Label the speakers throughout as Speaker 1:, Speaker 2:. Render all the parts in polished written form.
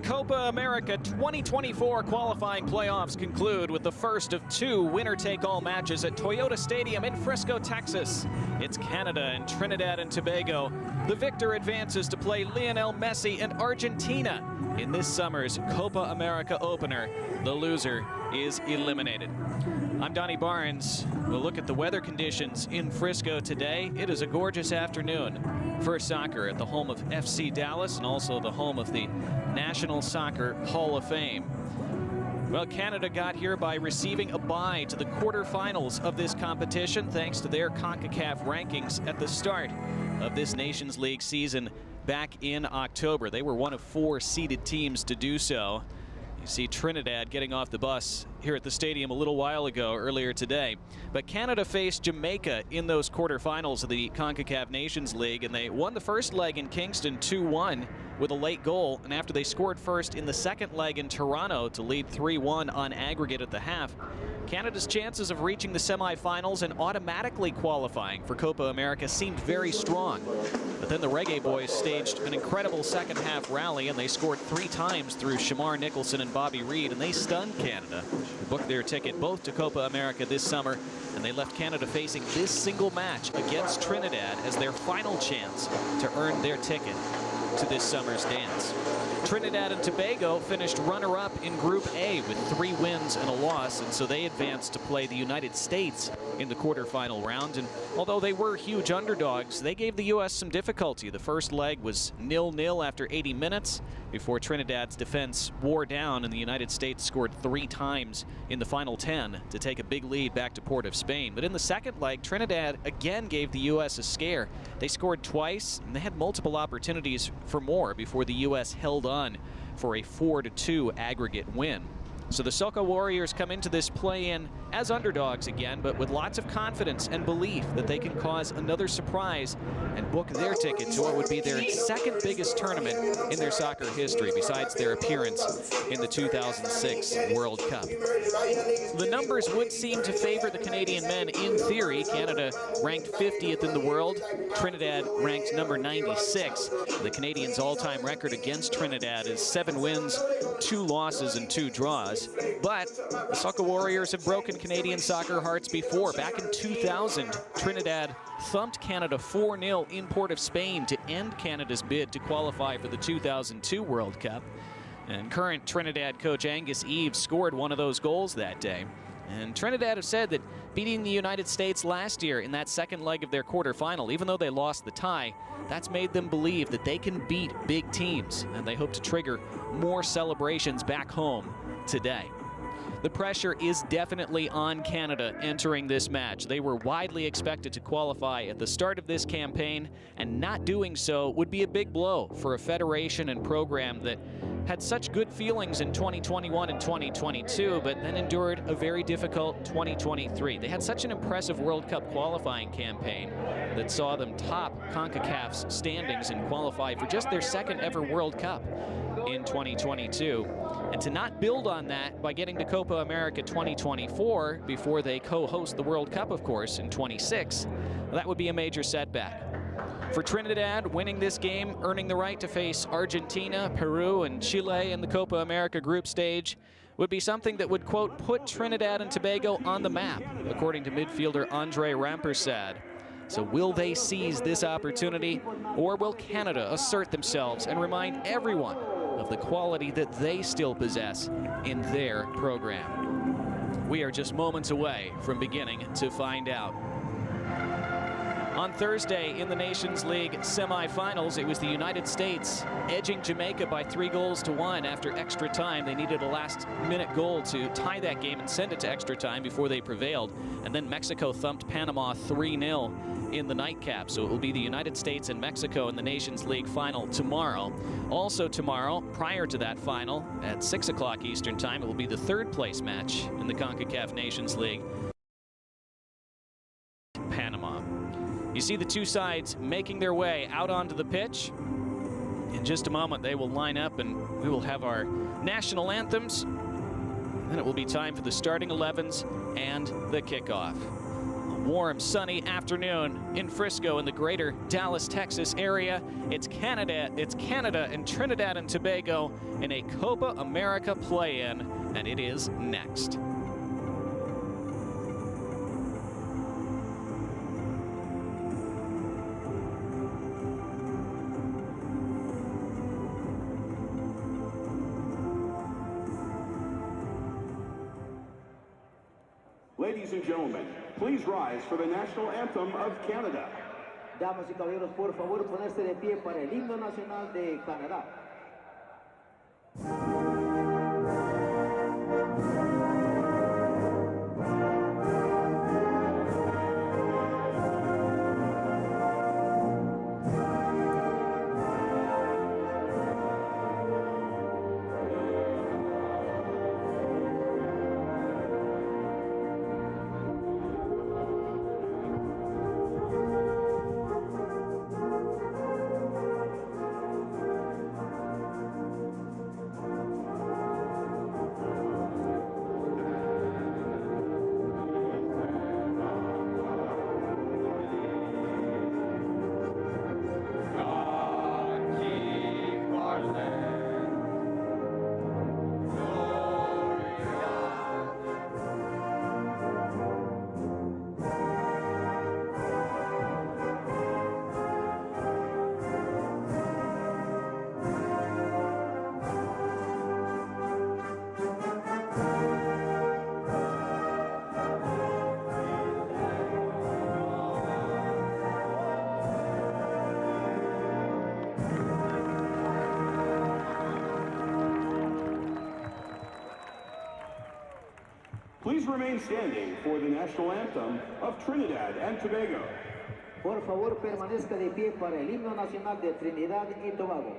Speaker 1: Copa America 2024 qualifying playoffs conclude with the first of two winner-take-all matches at Toyota Stadium in Frisco, Texas. It's Canada and Trinidad and Tobago. The victor advances to play Lionel Messi and Argentina in this summer's Copa America opener. The loser is eliminated. I'm Donnie Barnes. We'll look at the weather conditions in Frisco today. It is a gorgeous afternoon for soccer at the home of FC Dallas and also the home of the National Soccer Hall of Fame. Well, Canada got here by receiving a bye to the quarterfinals of this competition thanks to their Concacaf rankings at the start of this Nations League season back in October. They were one of 4 seeded teams to do so. You see Trinidad getting off the bus here at the stadium a little while ago, earlier today. But Canada faced Jamaica in those quarterfinals of the Concacaf Nations League, and they won the first leg in Kingston 2-1 with a late goal. And after they scored first in the second leg in Toronto to lead 3-1 on aggregate at the half, Canada's chances of reaching the semifinals and automatically qualifying for Copa America seemed very strong. But then the Reggae Boys staged an incredible second half rally, and they scored 3 times through Shamar Nicholson and Bobby Reid, and they stunned Canada, who booked their ticket both to Copa America this summer, and they left Canada facing this single match against Trinidad as their final chance to earn their ticket to this summer's dance. Trinidad and Tobago finished runner-up in Group A with 3 wins and a loss, and so they advanced to play the United States in the quarterfinal round. And although they were huge underdogs, they gave the U.S. some difficulty. The first leg was 0-0 after 80 minutes before Trinidad's defense wore down, and the United States scored 3 times in the final 10 to take a big lead back to Port of Spain. But in the second leg, Trinidad again gave the U.S. a scare. They scored twice, and they had multiple opportunities for more before the U.S. held on for a 4-2 aggregate win. So the Soca Warriors come into this play-in as underdogs again, but with lots of confidence and belief that they can cause another surprise and book their ticket to what would be their second biggest tournament in their soccer history, besides their appearance in the 2006 World Cup. The numbers would seem to favor the Canadian men in theory. Canada ranked 50th in the world. Trinidad ranked number 96. The Canadians' all-time record against Trinidad is 7 wins, 2 losses, and 2 draws. But the Soca Warriors have broken Canadian soccer hearts before. Back in 2000, Trinidad thumped Canada 4-0 in Port of Spain to end Canada's bid to qualify for the 2002 World Cup. And current Trinidad coach Angus Eves scored one of those goals that day. And Trinidad have said that beating the United States last year in that second leg of their quarterfinal, even though they lost the tie, that's made them believe that they can beat big teams, and they hope to trigger more celebrations back home today. The pressure is definitely on Canada entering this match. They were widely expected to qualify at the start of this campaign, and not doing so would be a big blow for a federation and program that had such good feelings in 2021 and 2022, but then endured a very difficult 2023. They had such an impressive World Cup qualifying campaign that saw them top CONCACAF's standings and qualify for just their second ever World Cup in 2022. And to not build on that by getting to Copa America 2024 before they co-host the World Cup, of course, in 26, that would be a major setback. For Trinidad, winning this game, earning the right to face Argentina, Peru, and Chile in the Copa America group stage would be something that would, quote, put Trinidad and Tobago on the map, according to midfielder Andre Rampersad. So will they seize this opportunity, or will Canada assert themselves and remind everyone of the quality that they still possess in their program? We are just moments away from beginning to find out. On Thursday in the Nations League semifinals, it was the United States edging Jamaica by 3-1 after extra time. They needed a last-minute goal to tie that game and send it to extra time before they prevailed. And then Mexico thumped Panama 3-0 in the nightcap. So it will be the United States and Mexico in the Nations League final tomorrow. Also tomorrow, prior to that final, at 6 o'clock Eastern Time, it will be the third-place match in the CONCACAF Nations League. Panama. You see the two sides making their way out onto the pitch. In just a moment, they will line up and we will have our national anthems. Then it will be time for the starting 11s and the kickoff. warm, sunny afternoon in Frisco in the greater Dallas, Texas area. It's Canada and Trinidad and Tobago in a Copa America play-in, and it is next.
Speaker 2: Ladies and gentlemen, please rise for the national anthem of Canada.
Speaker 3: Damas y caballeros, por favor, ponerse de pie para el himno nacional de Canadá.
Speaker 2: Please remain standing for the national anthem of Trinidad and Tobago.
Speaker 3: Por favor, permanezca de pie para el himno nacional de Trinidad y Tobago.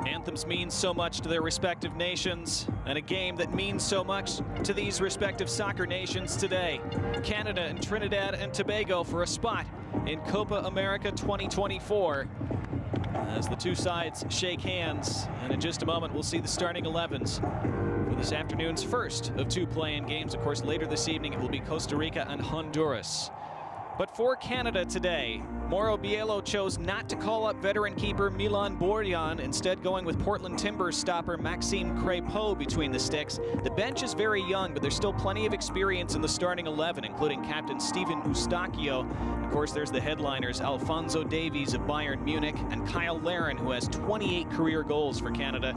Speaker 1: Anthems mean so much to their respective nations, and a game that means so much to these respective soccer nations today. Canada and Trinidad and Tobago for a spot in Copa America 2024 as the two sides shake hands. And in just a moment, we'll see the starting 11s for this afternoon's first of two play-in games. Of course, later this evening, it will be Costa Rica and Honduras. But for Canada today, Mauro Biello chose not to call up veteran keeper Milan Borjan, instead going with Portland Timbers stopper Maxime Crépeau between the sticks. The bench is very young, but there's still plenty of experience in the starting 11, including captain Steven Eustáquio. Of course, there's the headliners, Alphonso Davies of Bayern Munich and Kyle Larin, who has 28 career goals for Canada.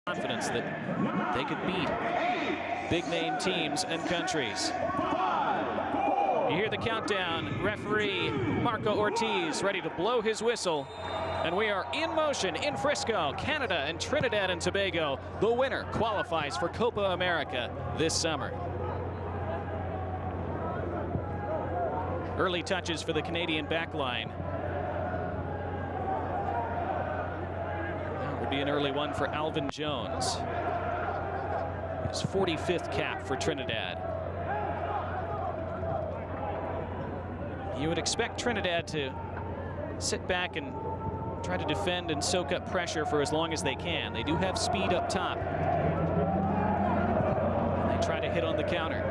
Speaker 1: confidence that they could beat big-name teams and countries. You hear the countdown. Referee Marco Ortiz ready to blow his whistle. And we are in motion in Frisco, Canada and Trinidad and Tobago. The winner qualifies for Copa America this summer. Early touches for the Canadian backline. That would be an early one for Alvin Jones. His 45th cap for Trinidad. You would expect Trinidad to sit back and try to defend and soak up pressure for as long as they can. They do have speed up top. And they try to hit on the counter.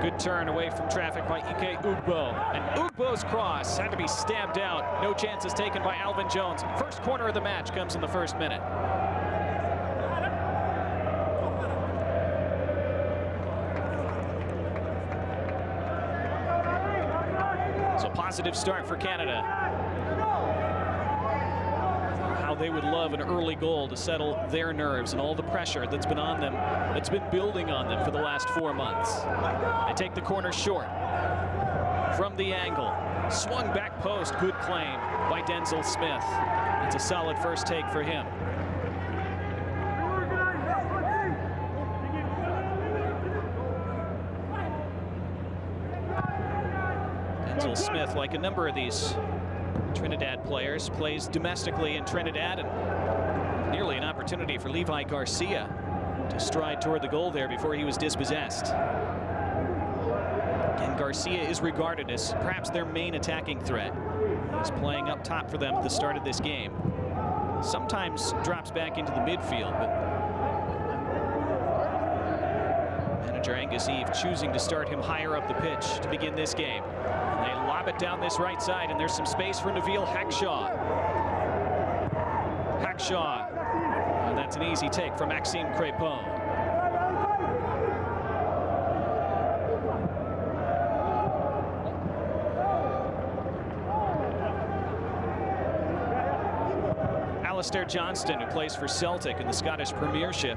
Speaker 1: Good turn away from traffic by Ike Ugbo. And Ugbo's cross had to be stabbed out. No chances taken by Alvin Jones. First corner of the match comes in the first minute. So positive start for Canada. How they would love an early goal to settle their nerves and all the pressure that's been on them, that's been building on them for the last 4 months. They take the corner short from the angle. Swung back post, good claim by Denzel Smith. It's a solid first take for him. Denzel Smith, like a number of these Trinidad players, plays domestically in Trinidad, and nearly an opportunity for Levi Garcia to stride toward the goal there before he was dispossessed. Again, Garcia is regarded as perhaps their main attacking threat. He's playing up top for them at the start of this game. Sometimes drops back into the midfield, but manager Angus Eve choosing to start him higher up the pitch to begin this game. And they lob it down this right side, and there's some space for Nabil Hackshaw. Hackshaw, and that's an easy take from Maxime Crépon. Alistair Johnston, who plays for Celtic in the Scottish Premiership.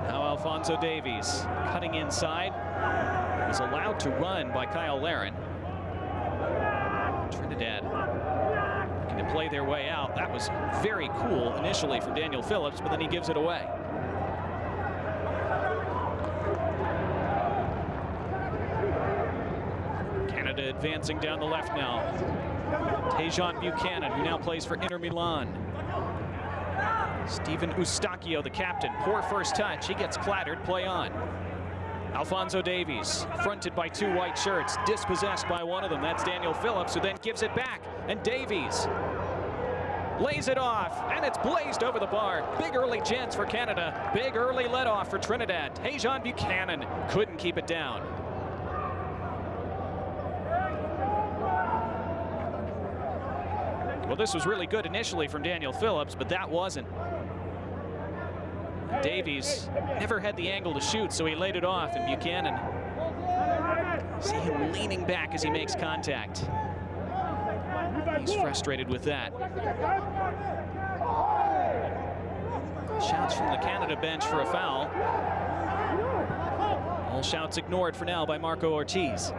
Speaker 1: Now Alphonso Davies cutting inside. Was allowed to run by Kyle Larin. Trinidad looking to play their way out. That was very cool initially from Daniel Phillips, but then he gives it away. Canada advancing down the left now. Tejan Buchanan, who now plays for Inter Milan. Stephen Eustachio, the captain. Poor first touch. He gets clattered. Play on. Alphonso Davies, fronted by two white shirts, dispossessed by one of them. That's Daniel Phillips, who then gives it back. And Davies lays it off, and it's blazed over the bar. Big early chance for Canada. Big early let-off for Trinidad. Tejan Buchanan couldn't keep it down. Well, this was really good initially from Daniel Phillips, but that wasn't. Davies never had the angle to shoot, so he laid it off, and Buchanan, see him leaning back as he makes contact. He's frustrated with that. Shouts from the Canada bench for a foul. All shouts ignored for now by Marco Ortiz.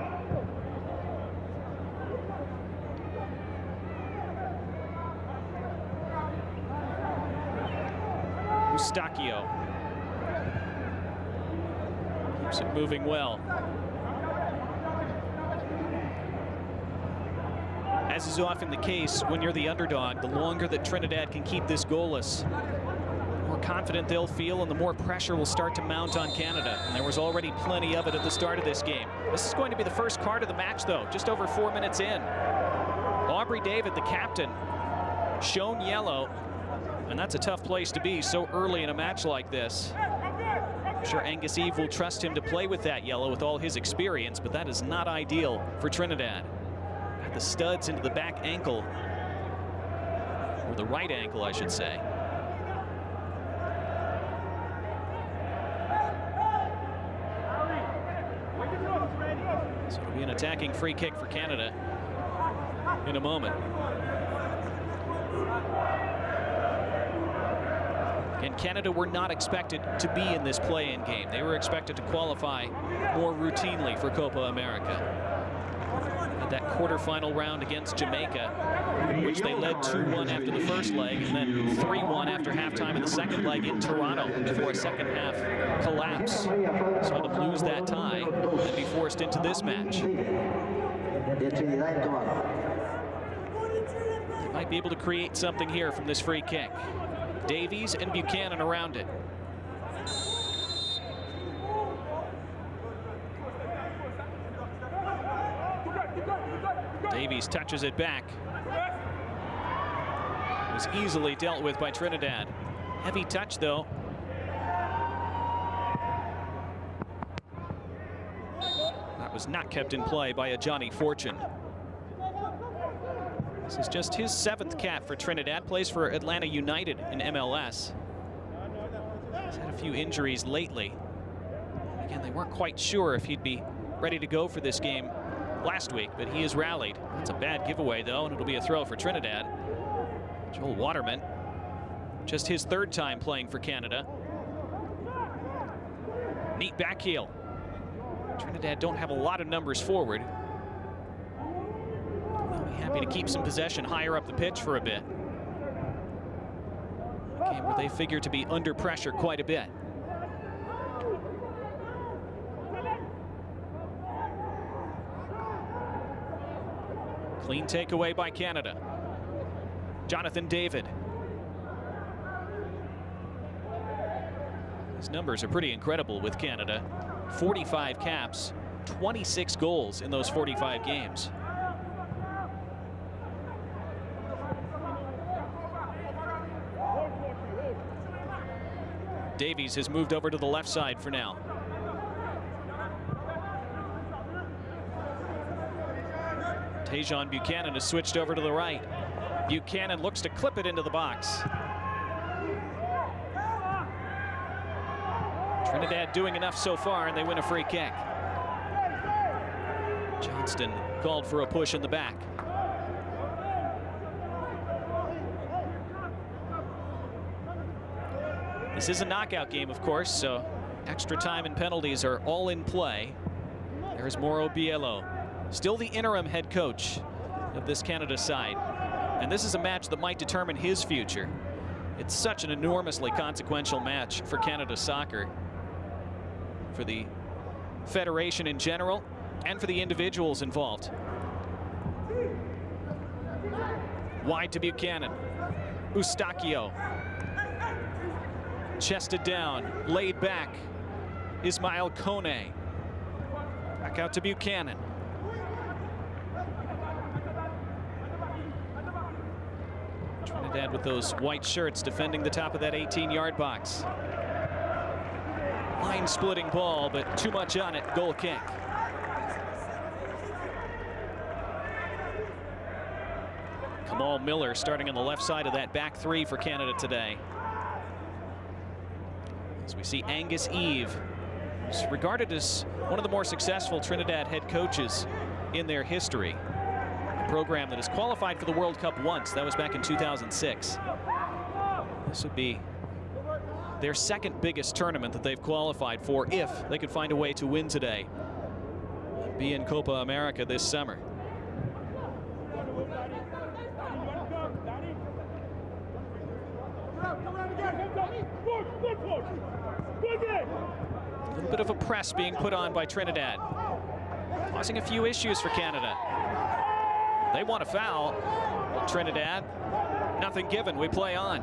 Speaker 1: Eustachio keeps it moving well. As is often the case when you're the underdog, the longer that Trinidad can keep this goalless, the more confident they'll feel and the more pressure will start to mount on Canada. And there was already plenty of it at the start of this game. This is going to be the first card of the match, though, just over 4 minutes in. Aubrey David, the captain, shown yellow. And that's a tough place to be so early in a match like this. I'm sure Angus Eve will trust him to play with that yellow with all his experience, but that is not ideal for Trinidad. Got the studs into the back ankle, or the right ankle, I should say. So it'll be an attacking free kick for Canada in a moment. And Canada were not expected to be in this play-in game. They were expected to qualify more routinely for Copa America. Had that quarterfinal round against Jamaica, which they led 2-1 after the first leg, and then 3-1 after halftime in the second leg in Toronto before a second half collapse. Saw them lose that tie and be forced into this match.
Speaker 3: Trinidad Tobago.
Speaker 1: They might be able to create something here from this free kick. Davies and Buchanan around it. Davies touches it back. It was easily dealt with by Trinidad. Heavy touch, though. That was not kept in play by a Johnny Fortune. This is just his 7th cap for Trinidad. Plays for Atlanta United in MLS. He's had a few injuries lately. Again, they weren't quite sure if he'd be ready to go for this game last week, but he has rallied. That's a bad giveaway, though, and it'll be a throw for Trinidad. Joel Waterman, just his 3rd time playing for Canada. Neat back heel. Trinidad don't have a lot of numbers forward. They'll be happy to keep some possession higher up the pitch for a bit. A game where they figure to be under pressure quite a bit. Clean takeaway by Canada. Jonathan David. His numbers are pretty incredible with Canada. 45 caps, 26 goals in those 45 games. Davies has moved over to the left side for now. Tajon Buchanan has switched over to the right. Buchanan looks to clip it into the box. Trinidad doing enough so far, and they win a free kick. Johnston called for a push in the back. This is a knockout game, of course, so extra time and penalties are all in play. There's Mauro Biello, still the interim head coach of this Canada side. And this is a match that might determine his future. It's such an enormously consequential match for Canada soccer, for the federation in general, and for the individuals involved. Wide to Buchanan. Eustachio. Chested down, laid back. Ismael Kone. Back out to Buchanan. Trinidad with those white shirts defending the top of that 18-yard box. Line-splitting ball, but too much on it. Goal kick. Kamal Miller starting on the left side of that back 3 for Canada today. As we see Angus Eve, who's regarded as one of the more successful Trinidad head coaches in their history. A program that has qualified for the World Cup once. That was back in 2006. This would be their 2nd biggest tournament that they've qualified for if they could find a way to win today and be in Copa America this summer. A little bit of a press being put on by Trinidad, causing a few issues for Canada. They want a foul. Trinidad, nothing given. We play on.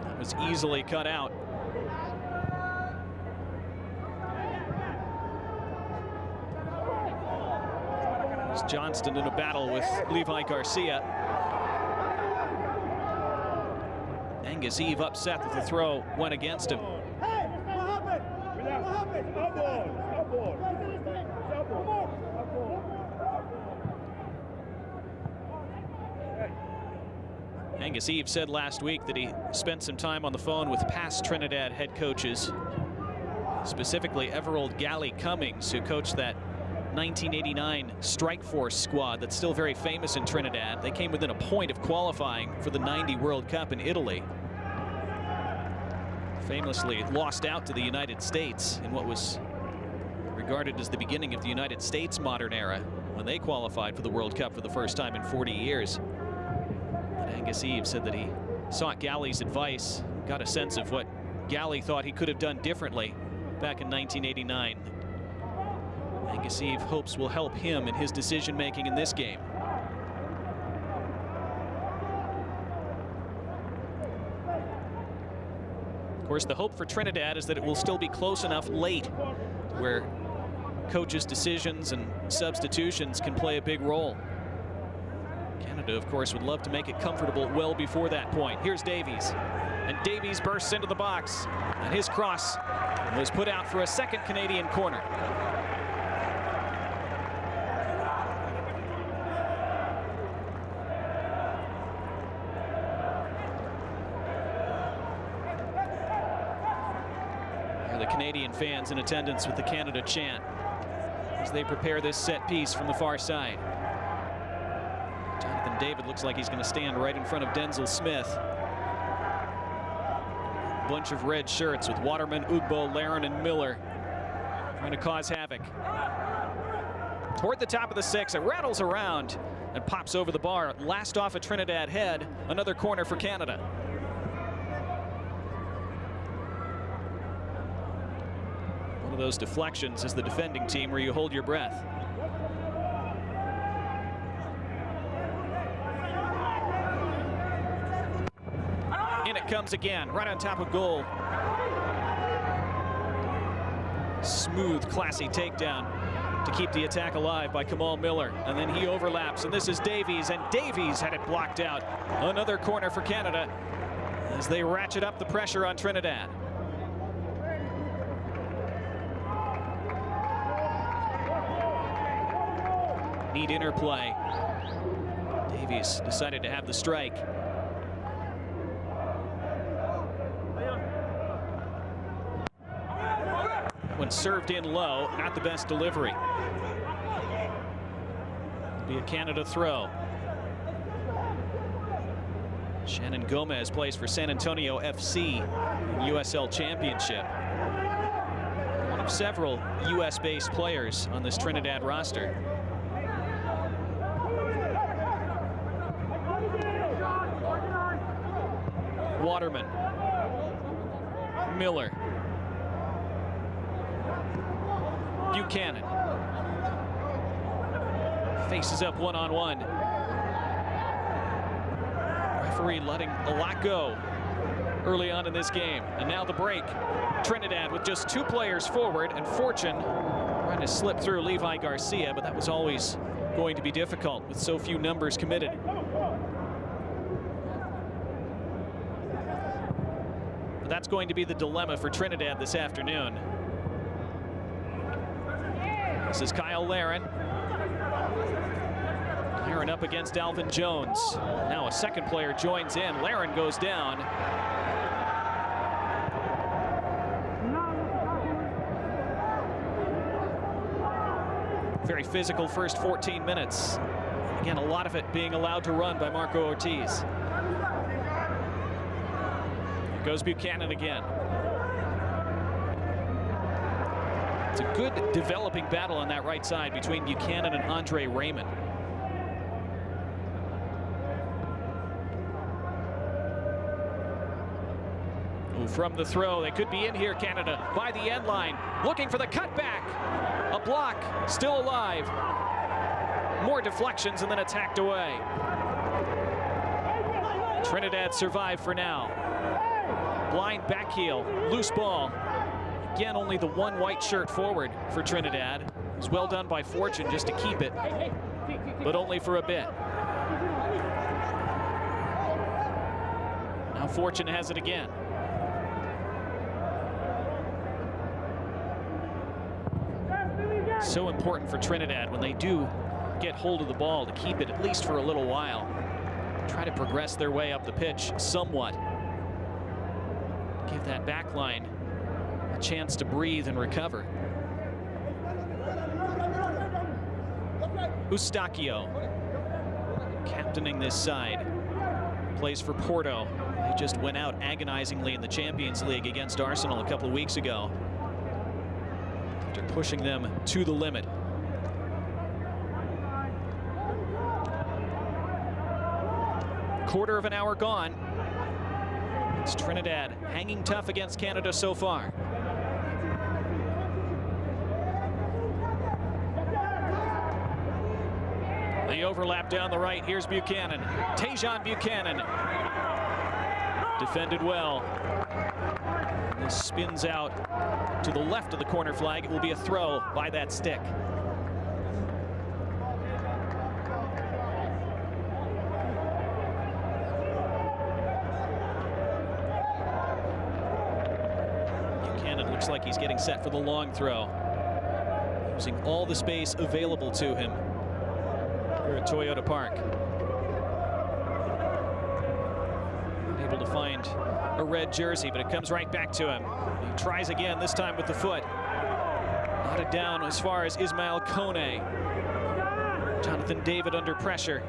Speaker 1: That was easily cut out. Johnston in a battle with Levi Garcia. Angus Eve upset that the throw went against him. Angus Eve said last week that he spent some time on the phone with past Trinidad head coaches specifically Everald Galley Cummings, who coached that 1989 Strike Force squad that's still very famous in Trinidad. They came within a point of qualifying for the '90 World Cup in Italy. Famously lost out to the United States in what was regarded as the beginning of the United States modern era when they qualified for the World Cup for the first time in 40 years. But Angus Eve said that he sought Galley's advice, got a sense of what Galley thought he could have done differently back in 1989. Angus Eve hopes will help him in his decision-making in this game. Of course, the hope for Trinidad is that it will still be close enough late where coaches' decisions and substitutions can play a big role. Canada, of course, would love to make it comfortable well before that point. Here's Davies, and Davies bursts into the box, and his cross was put out for a second Canadian corner. The Canadian fans in attendance with the Canada chant as they prepare this set piece from the far side. Jonathan David looks like he's going to stand right in front of Denzel Smith. Bunch of red shirts with Waterman, Ugbo, Laren, and Miller trying to cause havoc. Toward the top of the 6, it rattles around and pops over the bar. Last off a Trinidad head, another corner for Canada. Those deflections as the defending team where you hold your breath. In it comes again, right on top of goal. Smooth, classy takedown to keep the attack alive by Kamal Miller. And then he overlaps, and this is Davies, and Davies had it blocked out. Another corner for Canada as they ratchet up the pressure on Trinidad. Neat interplay. Davies decided to have the strike. When served in low, not the best delivery. It'll be a Canada throw. Shannon Gomez plays for San Antonio FC in USL Championship. One of several US-based players on this Trinidad roster. Waterman, Miller, Buchanan, faces up one-on-one. Referee letting a lot go early on in this game. And now the break. Trinidad with just 2 players forward, and Fortune trying to slip through Levi Garcia, but that was always going to be difficult with so few numbers committed. That's going to be the dilemma for Trinidad this afternoon. This is Kyle Laren. Laren up against Alvin Jones. Now a second player joins in. Laren goes down. Very physical first 14 minutes. Again, a lot of it being allowed to run by Marco Ortiz. Goes Buchanan again. It's a good developing battle on that right side between Buchanan and Andre Raymond. Ooh, from the throw, they could be in here, Canada, by the end line, looking for the cutback. A block, still alive. More deflections and then attacked away. Trinidad survived for now. Blind back heel, loose ball. Again, only the one white shirt forward for Trinidad. It was well done by Fortune just to keep it, but only for a bit. Now Fortune has it again. So important for Trinidad when they do get hold of the ball to keep it at least for a little while. Try to progress their way up the pitch somewhat. Give that back line a chance to breathe and recover. Eustachio, captaining this side, plays for Porto. They just went out agonizingly in the Champions League against Arsenal a couple of weeks ago, after pushing them to the limit. Quarter of an hour gone. It's Trinidad hanging tough against Canada so far. The overlap down the right. Here's Buchanan. Tajon Buchanan. Defended well. This spins out to the left of the corner flag. It will be a throw by that stick. Buchanan looks like he's getting set for the long throw, using all the space available to him here at Toyota Park. Able to find a red jersey, but it comes right back to him. He tries again, this time with the foot. Knotted down as far as Ismail Kone. Jonathan David under pressure.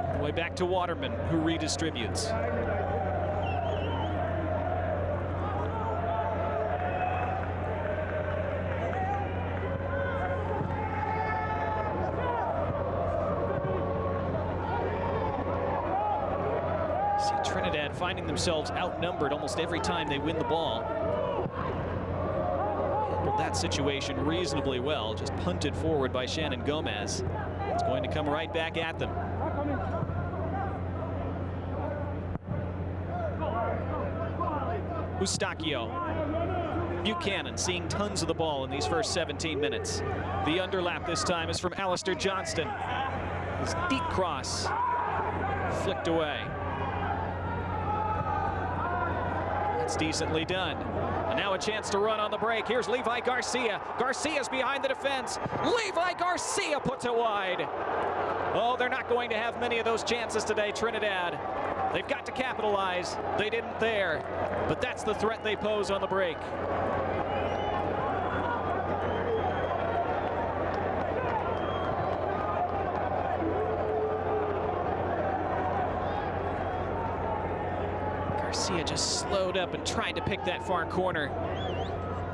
Speaker 1: All the way back to Waterman, who redistributes. Trinidad finding themselves outnumbered almost every time they win the ball. Handled that situation reasonably well, just punted forward by Shannon Gomez. It's going to come right back at them. Eustachio. Buchanan seeing tons of the ball in these first 17 minutes. The underlap this time is from Alistair Johnston. His deep cross flicked away. That's decently done. And now a chance to run on the break. Here's Levi Garcia. Garcia's behind the defense. Levi Garcia puts it wide. Oh, they're not going to have many of those chances today, Trinidad. They've got to capitalize. They didn't there. But that's the threat they pose on the break. Garcia just slowed up and tried to pick that far corner.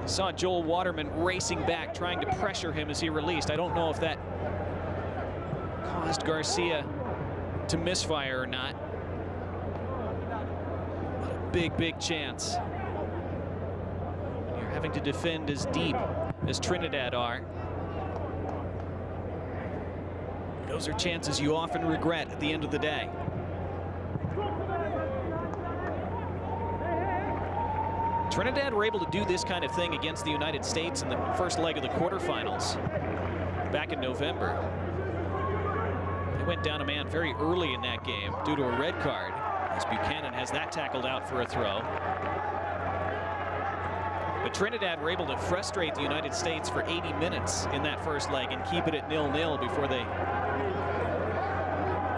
Speaker 1: Saw Joel Waterman racing back, trying to pressure him as he released. I don't know if that caused Garcia to misfire or not. But a big, big chance. You're having to defend as deep as Trinidad are. Those are chances you often regret at the end of the day. Trinidad were able to do this kind of thing against the United States in the first leg of the quarterfinals back in November. They went down a man very early in that game due to a red card, as Buchanan has that tackled out for a throw. But Trinidad were able to frustrate the United States for 80 minutes in that first leg and keep it at 0-0 before they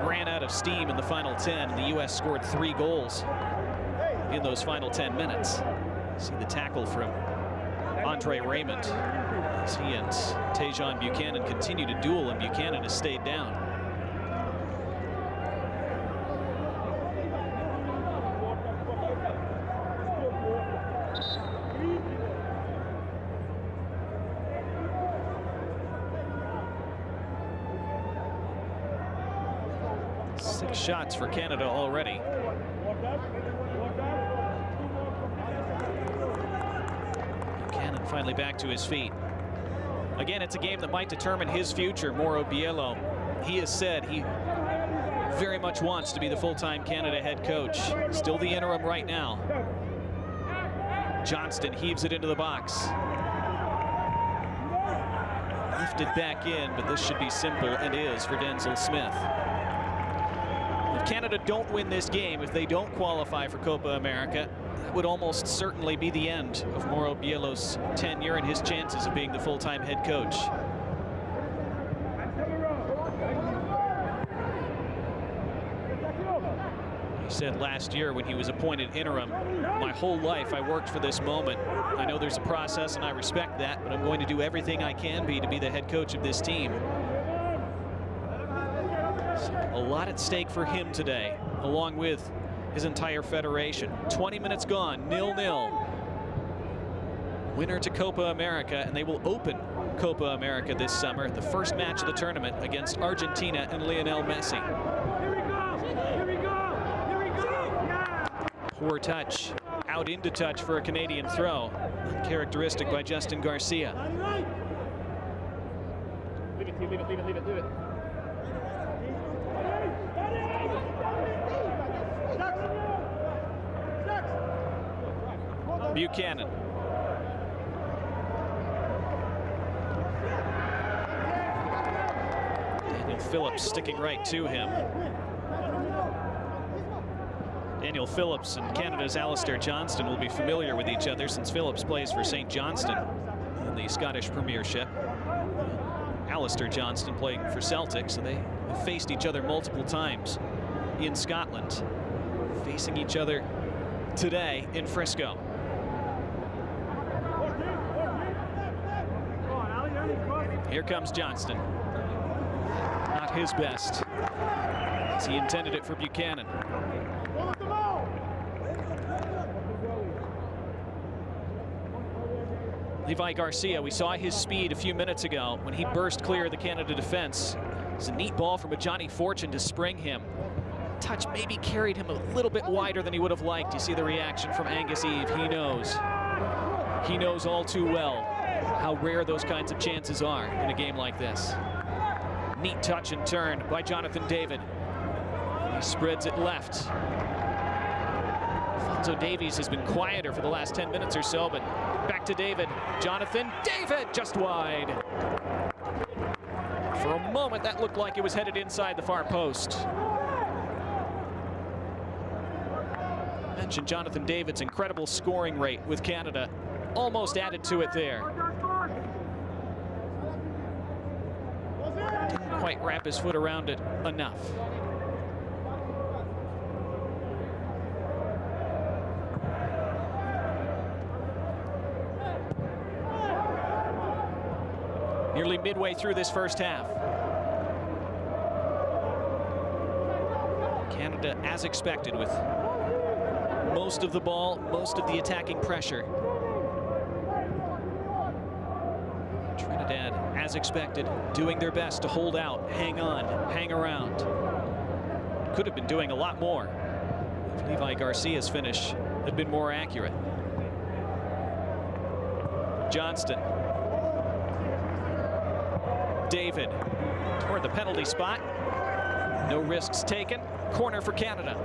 Speaker 1: ran out of steam in the final 10. The U.S. scored 3 goals in those final 10 minutes. See the tackle from Andre Raymond as he and Tajon Buchanan continue to duel, and Buchanan has stayed down. Six shots for Canada already. Buchanan finally back to his feet. Again, it's a game that might determine his future. Mauro Biello, he has said he very much wants to be the full-time Canada head coach. Still the interim right now. Johnston heaves it into the box. Lifted back in, but this should be simple, and is for Denzel Smith. If Canada don't win this game, if they don't qualify for Copa America, that would almost certainly be the end of Mauro Biello's tenure and his chances of being the full-time head coach. said last year when he was appointed interim, my whole life I worked for this moment. I know there's a process and I respect that, but I'm going to do everything I can be to be the head coach of this team. So a lot at stake for him today, along with his entire federation. 20 minutes gone, 0-0. Winner to Copa America, and they will open Copa America this summer, the first match of the tournament against Argentina and Lionel Messi. Poor touch, out into touch for a Canadian throw. Uncharacteristic by Justin Garcia.
Speaker 4: Leave it.
Speaker 1: Buchanan. Daniel Phillips sticking right to him. Daniel Phillips and Canada's Alistair Johnston will be familiar with each other since Phillips plays for St. Johnston in the Scottish Premiership. Alistair Johnston playing for Celtic, so they have faced each other multiple times in Scotland. Facing each other today in Frisco. Here comes Johnston. Not his best, as he intended it for Buchanan. Levi Garcia, we saw his speed a few minutes ago when he burst clear of the Canada defense. It's a neat ball from a Johnny Fortune to spring him. Touch maybe carried him a little bit wider than he would have liked. You see the reaction from Angus Eve. He knows. He knows all too well how rare those kinds of chances are in a game like this. Neat touch and turn by Jonathan David. He spreads it left. Alfonso Davies has been quieter for the last 10 minutes or so, but back to David. Jonathan David just wide. For a moment, that looked like it was headed inside the far post. I mentioned Jonathan David's incredible scoring rate with Canada. Almost added to it there. Didn't quite wrap his foot around it enough. Nearly midway through this first half. Canada, as expected, with most of the ball, most of the attacking pressure. Trinidad, as expected, doing their best to hold out, hang on, hang around. Could have been doing a lot more if Levi Garcia's finish had been more accurate. Johnston. David toward the penalty spot. No risks taken. Corner for Canada.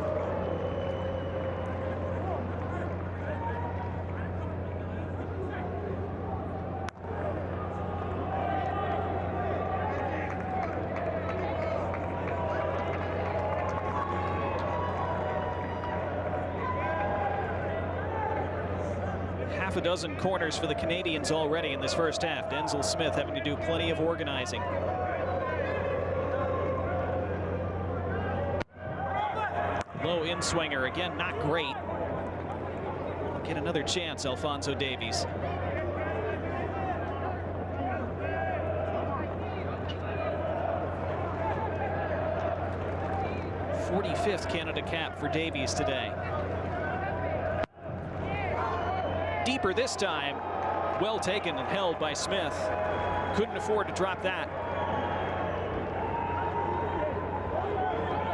Speaker 1: Half a dozen corners for the Canadians already in this first half. Denzel Smith having to do plenty of organizing. Low in-swinger, again, not great. Get another chance, Alfonso Davies. '45th Canada cap for Davies today. Deeper this time. Well taken and held by Smith. Couldn't afford to drop that.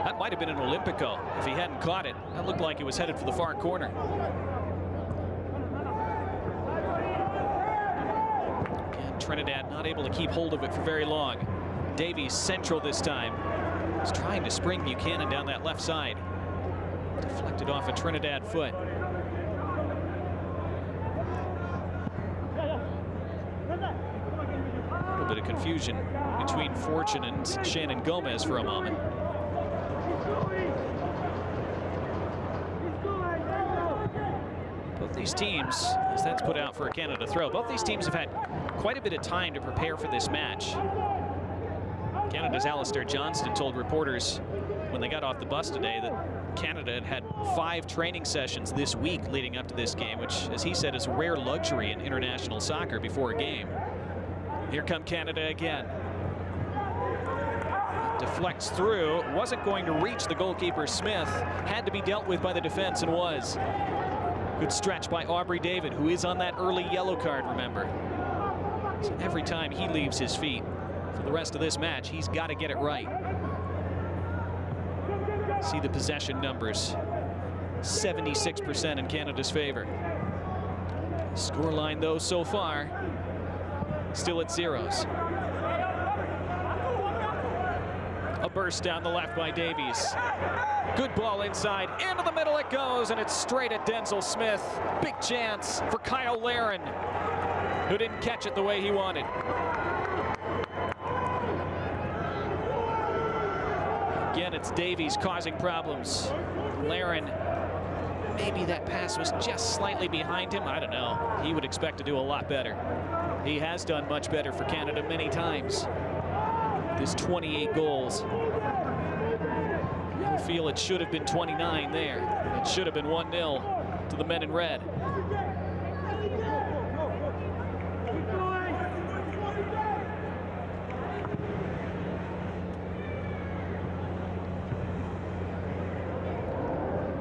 Speaker 1: That might have been an Olympico if he hadn't caught it. That looked like it was headed for the far corner. Again, Trinidad not able to keep hold of it for very long. Davies central this time. He's trying to spring Buchanan down that left side. Deflected off a Trinidad foot. A bit of confusion between Fortune and Shannon Gomez for a moment. Both these teams, as that's put out for a Canada throw, both these teams have had quite a bit of time to prepare for this match. Canada's Alistair Johnston told reporters when they got off the bus today that Canada had had 5 training sessions this week leading up to this game, which, as he said, is a rare luxury in international soccer before a game. Here come Canada again. Deflects through, wasn't going to reach the goalkeeper Smith, had to be dealt with by the defense and was. Good stretch by Aubrey David, who is on that early yellow card, remember. So every time he leaves his feet for the rest of this match, he's got to get it right. See the possession numbers, 76% in Canada's favor. Scoreline, though, so far, still at 0s. A burst down the left by Davies. Good ball inside, into the middle it goes, and it's straight at Denzel Smith. Big chance for Kyle Laren, who didn't catch it the way he wanted. Again, it's Davies causing problems. Laren, maybe that pass was just slightly behind him. I don't know. He would expect to do a lot better. He has done much better for Canada many times. His 28 goals. You'll feel it should have been 29 there. It should have been 1-0 to the men in red.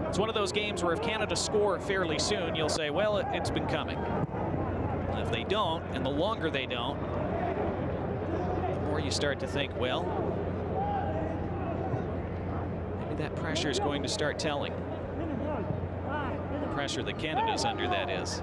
Speaker 1: It's one of those games where if Canada score fairly soon, you'll say, well, it's been coming. If they don't, and the longer they don't, you start to think, well, maybe that pressure is going to start telling. The pressure that Canada's under, that is.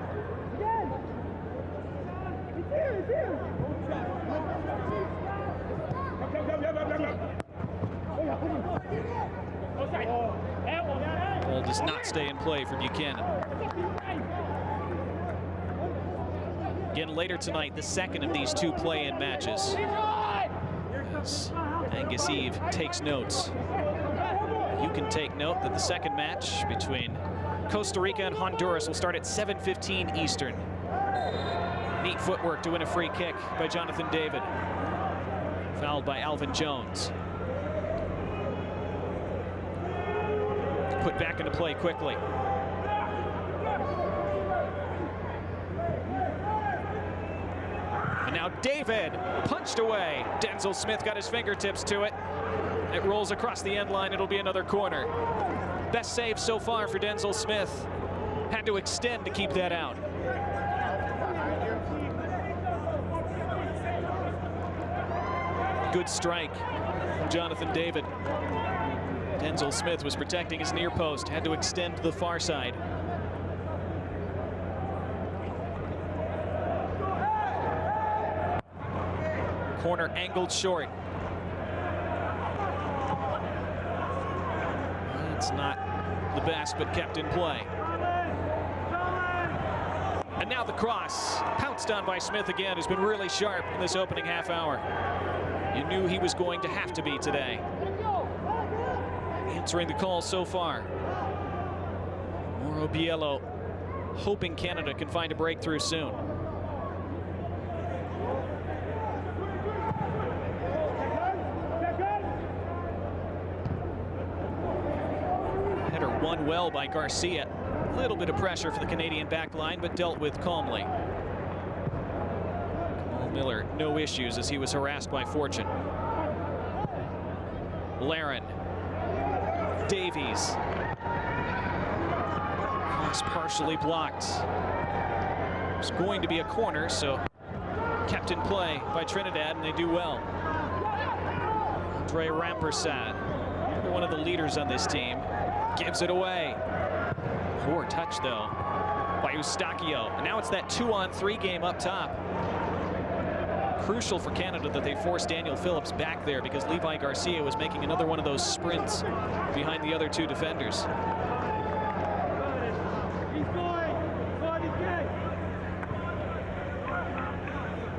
Speaker 1: Ball does not stay in play for Buchanan. Again, later tonight, the second of these 2 play-in matches. Angus Eve takes notes. You can take note that the second match between Costa Rica and Honduras will start at 7:15 Eastern. Neat footwork to win a free kick by Jonathan David. Fouled by Alvin Jones. Put back into play quickly. And now David punched away. Denzel Smith got his fingertips to it. It rolls across the end line. It'll be another corner. Best save so far for Denzel Smith. Had to extend to keep that out. Good strike from Jonathan David. Denzel Smith was protecting his near post. Had to extend to the far side. Corner angled short. It's not the best, but kept in play. And now the cross, pounced on by Smith again, who's been really sharp in this opening half hour. You knew he was going to have to be today. Answering the call so far. Mauro Biello hoping Canada can find a breakthrough soon. Header won well by Garcia. A little bit of pressure for the Canadian back line, but dealt with calmly. Kamal Miller, no issues as he was harassed by Fortune. Laren. Davies. Cross partially blocked. It's going to be a corner, so kept in play by Trinidad, and they do well. Andre Rampersad, one of the leaders on this team, gives it away. Poor touch, though, by Eustachio. And now it's that 2-on-3 game up top. Crucial for Canada that they forced Daniel Phillips back there because Levi Garcia was making another one of those sprints behind the other 2 defenders.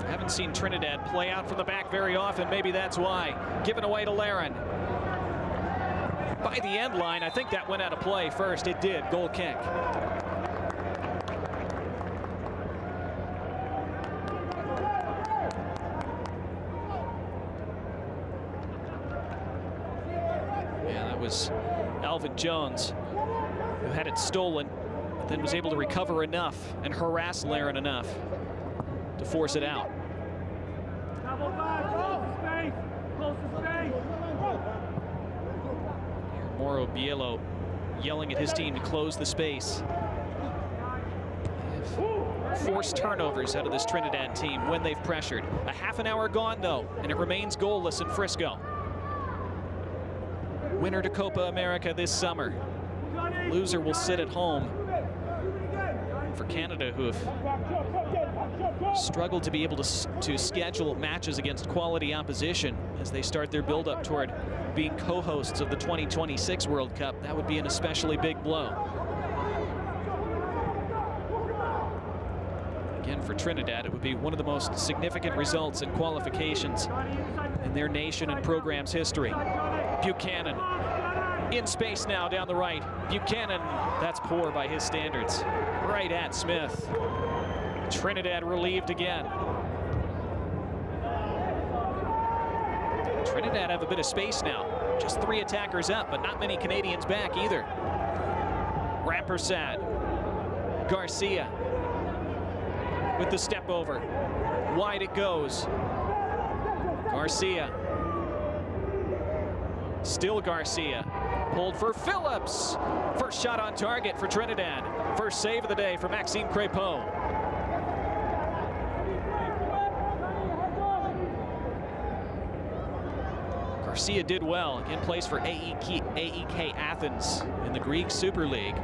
Speaker 1: Haven't seen Trinidad play out from the back very often. Maybe that's why. Given away to Laren. By the end line, I think that went out of play first. It did. Goal kick. Yeah, that was Alvin Jones, who had it stolen, but then was able to recover enough and harass Laren enough to force it out. Mauro Biello yelling at his team to close the space. Forced turnovers out of this Trinidad team when they've pressured. A half an hour gone, though, and it remains goalless in Frisco. Winner to Copa America this summer. Loser will sit at home. For Canada, who have struggled to be able to schedule matches against quality opposition as they start their build-up toward being co-hosts of the 2026 World Cup, that would be an especially big blow. Again, for Trinidad, it would be one of the most significant results in qualifications in their nation and program's history. Buchanan in space now down the right. Buchanan, that's poor by his standards. Right at Smith. Trinidad relieved again. Trinidad have a bit of space now. Just 3 attackers up, but not many Canadians back either. Rampersad. Garcia with the step over. Wide it goes. Garcia. Still Garcia. Pulled for Phillips. First shot on target for Trinidad. First save of the day for Maxime Crépeau. Garcia did well. Again, plays for AEK Athens in the Greek Super League.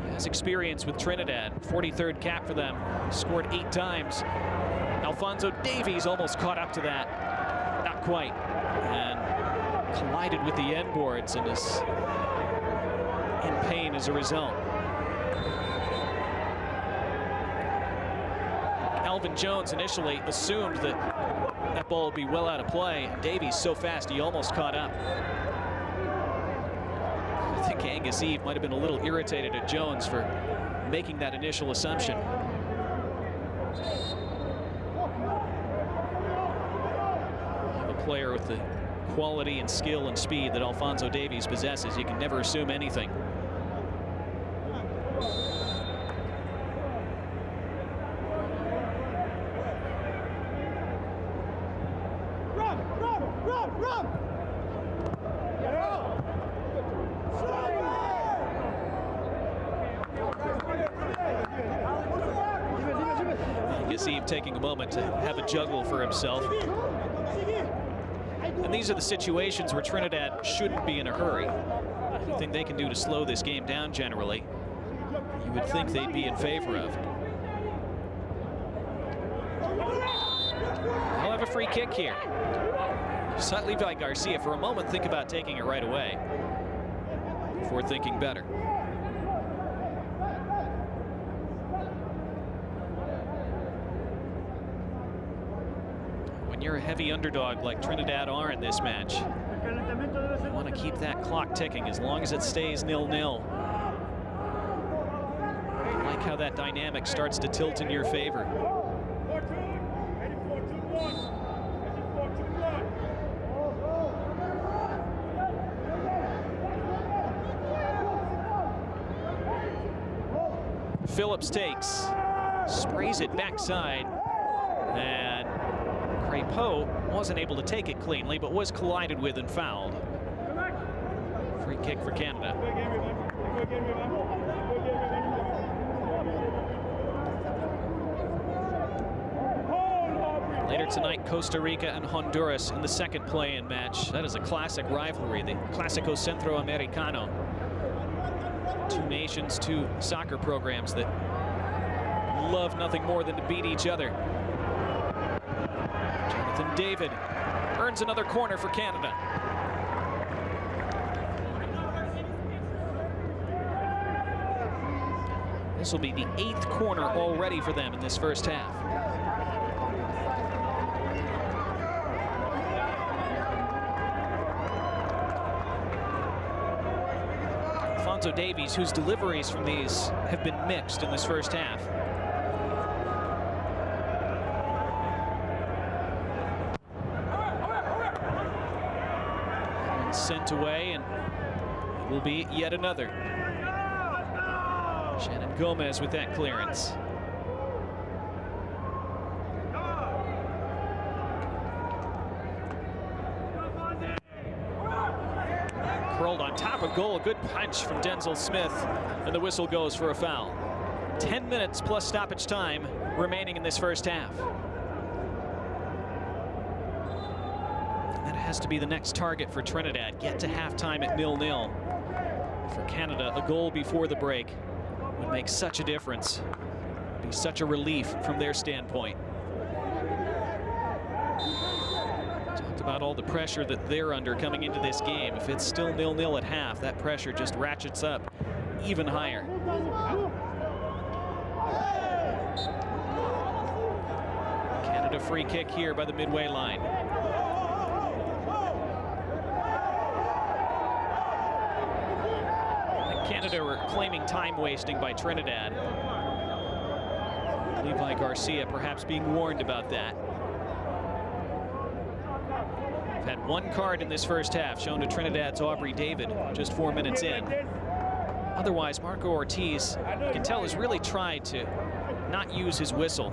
Speaker 1: He has experience with Trinidad. 43rd cap for them. Scored 8 times. Alphonso Davies almost caught up to that. Not quite. And collided with the end boards and is in pain as a result. Alvin Jones initially assumed that that ball would be well out of play. Davies so fast he almost caught up. I think Angus Eve might have been a little irritated at Jones for making that initial assumption. A player with the quality and skill and speed that Alphonso Davies possesses, you can never assume anything. Eve taking a moment to have a juggle for himself. And these are the situations where Trinidad shouldn't be in a hurry. Anything they can do to slow this game down generally, you would think they'd be in favor of. They'll have a free kick here. Just Levi Garcia, for a moment, think about taking it right away before thinking better. You're a heavy underdog like Trinidad are in this match. You want to keep that clock ticking as long as it stays 0-0. I like how that dynamic starts to tilt in your favor. Phillips takes, sprays it backside, and Crépeau wasn't able to take it cleanly, but was collided with and fouled. Free kick for Canada. Later tonight, Costa Rica and Honduras in the second play-in match. That is a classic rivalry, the Clásico Centroamericano. 2 nations, 2 soccer programs that love nothing more than to beat each other. Jonathan David earns another corner for Canada. This will be the 8th corner already for them in this first half. Alphonso Davies, whose deliveries from these have been mixed in this first half. Sent away, and it will be yet another. Shannon Gomez with that clearance. Curled on top of goal, a good punch from Denzel Smith, and the whistle goes for a foul. 10 minutes plus stoppage time remaining in this first half. That has to be the next target for Trinidad. Get to halftime at 0-0. For Canada, a goal before the break would make such a difference. It'd be such a relief from their standpoint. Talked about all the pressure that they're under coming into this game. If it's still 0-0 at half, that pressure just ratchets up even higher. Canada free kick here by the midway line. Canada were claiming time wasting by Trinidad. Levi Garcia perhaps being warned about that. We've had one card in this first half shown to Trinidad's Aubrey David just 4 minutes in. Otherwise, Marco Ortiz, you can tell, has really tried to not use his whistle.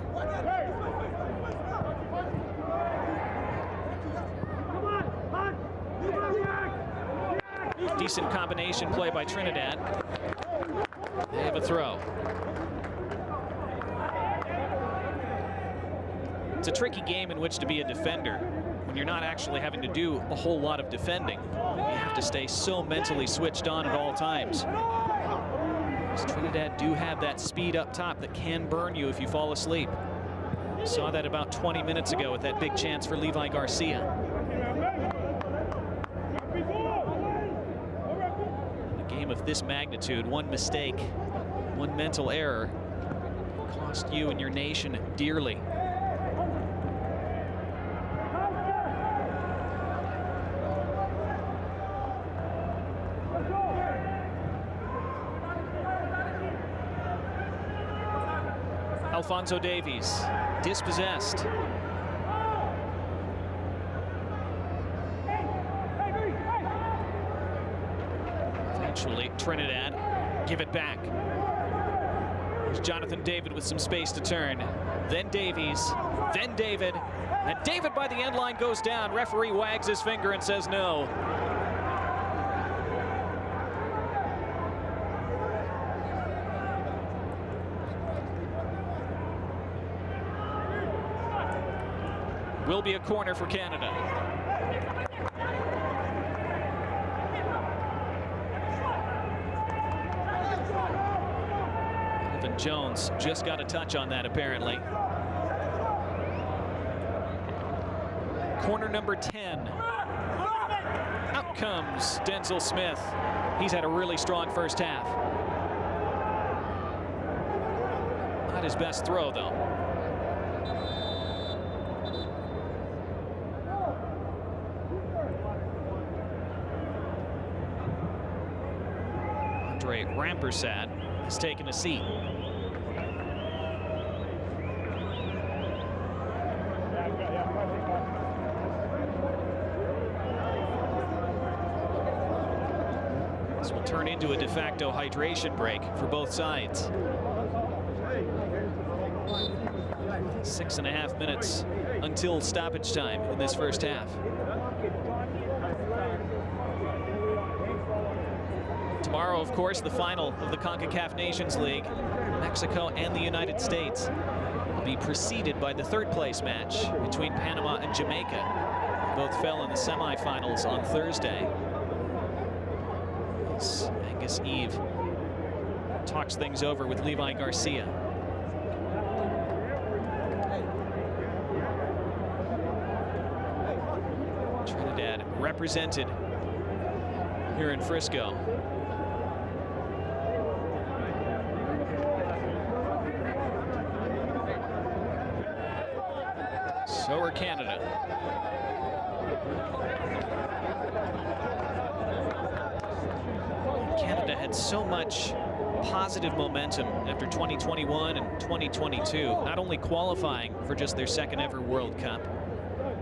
Speaker 1: Decent combination play by Trinidad. They have a throw. It's a tricky game in which to be a defender when you're not actually having to do a whole lot of defending. You have to stay so mentally switched on at all times. Trinidad do have that speed up top that can burn you if you fall asleep. Saw that about 20 minutes ago with that big chance for Levi Garcia. Of this magnitude, one mistake, one mental error cost you and your nation dearly. Alphonso Davies dispossessed. Eventually, Trinidad give it back. There's Jonathan David with some space to turn. Then Davies, then David. And David by the end line goes down. Referee wags his finger and says no. Will be a corner for Canada. Jones just got a touch on that, apparently. Corner number 10. Out comes Denzel Smith. He's had a really strong first half. Not his best throw, though. Andre Rampersad has taken a seat. This will turn into a de facto hydration break for both sides. 6.5 minutes until stoppage time in this first half. Tomorrow, of course, the final of the Concacaf Nations League. Mexico and the United States will be preceded by the third place match between Panama and Jamaica. Both fell in the semifinals on Thursday. As Angus Eve talks things over with Levi Garcia. Trinidad represented here in Frisco. So are Canada. Canada had so much positive momentum after 2021 and 2022, not only qualifying for just their second ever World Cup,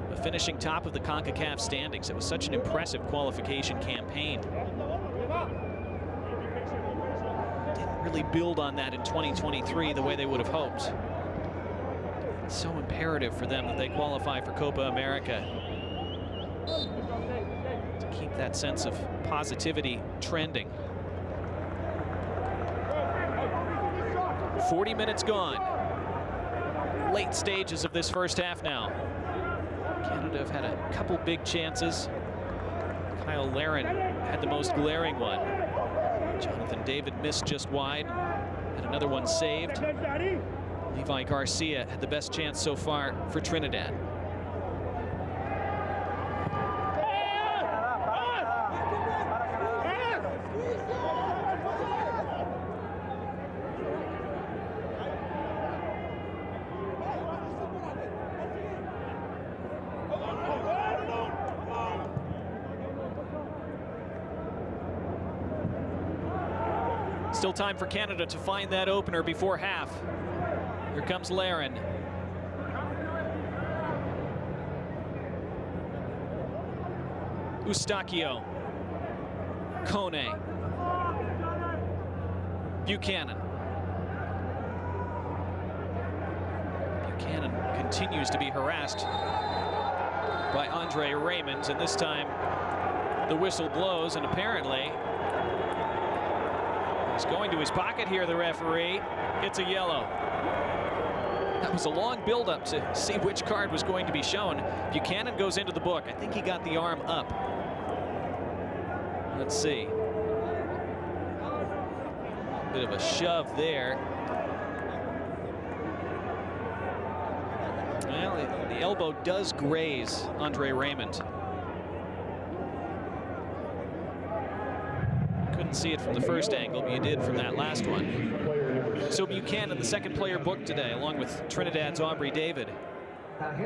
Speaker 1: but finishing top of the Concacaf standings. It was such an impressive qualification campaign. Didn't really build on that in 2023 the way they would have hoped. It's so imperative for them that they qualify for Copa America to keep that sense of positivity trending. 40 minutes gone. Late stages of this first half now. Canada have had a couple big chances. Kyle Larin had the most glaring one. Jonathan David missed just wide, had another one saved. Levi Garcia had the best chance so far for Trinidad. Still time for Canada to find that opener before half. Here comes Larin. Eustachio. Kone. Buchanan. Buchanan continues to be harassed by Andre Raymond, and this time the whistle blows, and apparently he's going to his pocket here, the referee. It's a yellow. That was a long build-up to see which card was going to be shown. Buchanan goes into the book. I think he got the arm up. Let's see. A bit of a shove there. Well, the elbow does graze Andre Raymond. Couldn't see it from the first angle, but you did from that last one. So Buchanan, the second player booked today, along with Trinidad's Aubrey David. And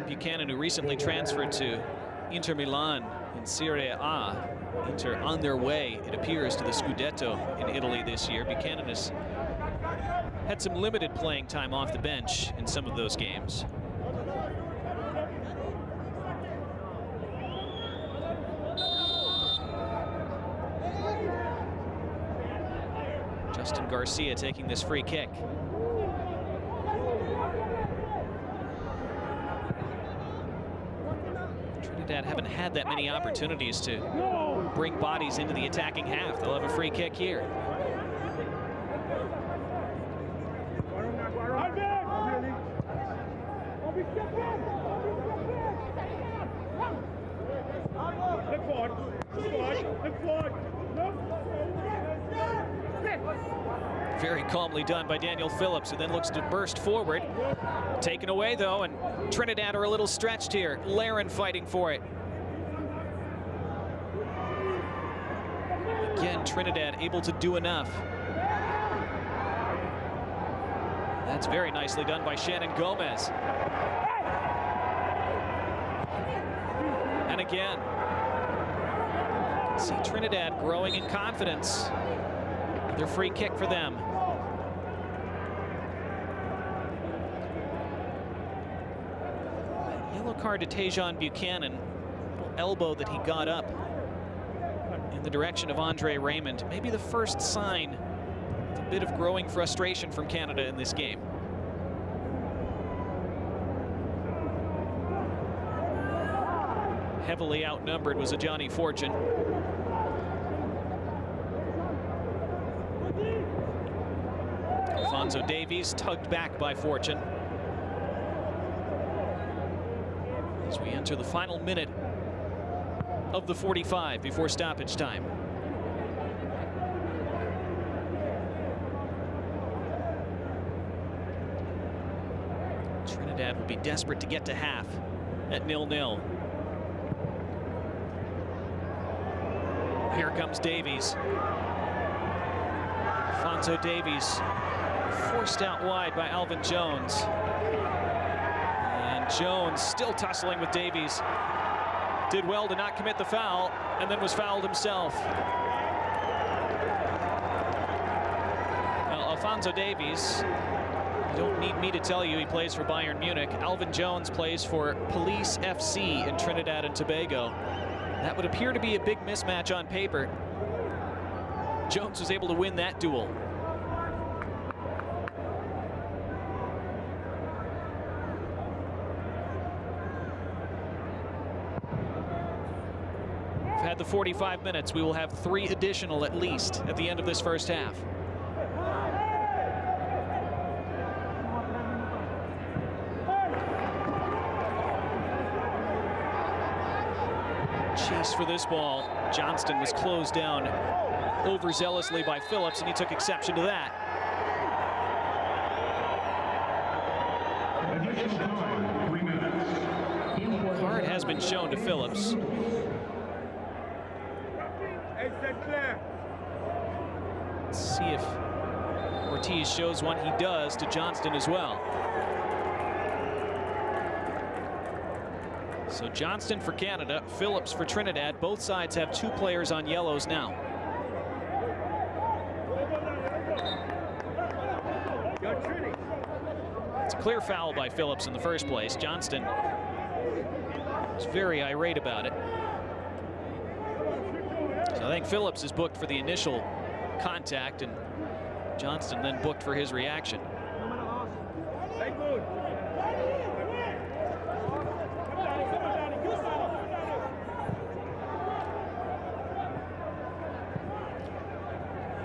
Speaker 1: Buchanan, who recently transferred to Inter Milan in Serie A. Inter on their way, it appears, to the Scudetto in Italy this year. Buchanan has had some limited playing time off the bench in some of those games. Justin Garcia taking this free kick. Trinidad haven't had that many opportunities to bring bodies into the attacking half. They'll have a free kick here. Very calmly done by Daniel Phillips, who then looks to burst forward. Taken away, though, and Trinidad are a little stretched here. Larin fighting for it. Again, Trinidad able to do enough. That's very nicely done by Shannon Gomez. And again, see Trinidad growing in confidence. Another free kick for them. Yellow card to Tajon Buchanan. Little elbow that he got up in the direction of Andre Raymond. Maybe the first sign of a bit of growing frustration from Canada in this game. Heavily outnumbered was a Johnny Fortune. Alphonso Davies tugged back by Fortune. As we enter the final minute of the 45 before stoppage time. Trinidad will be desperate to get to half at 0-0. Here comes Davies. Alphonso Davies forced out wide by Alvin Jones. And Jones still tussling with Davies. Did well to not commit the foul, and then was fouled himself. Well, Alphonso Davies You don't need me to tell you he plays for Bayern Munich. Alvin Jones plays for Police FC in Trinidad and Tobago. That would appear to be a big mismatch on paper. Jones was able to win that duel. We've had the 45 minutes. We will have 3 additional at least at the end of this first half. Chase for this ball. Johnston was closed down overzealously by Phillips, and he took exception to that. Card has been shown to Phillips. Let's see if Ortiz shows one. He does to Johnston as well. So Johnston for Canada, Phillips for Trinidad. Both sides have 2 players on yellows now. It's a clear foul by Phillips in the first place. Johnston was very irate about it. So I think Phillips is booked for the initial contact, and Johnston then booked for his reaction.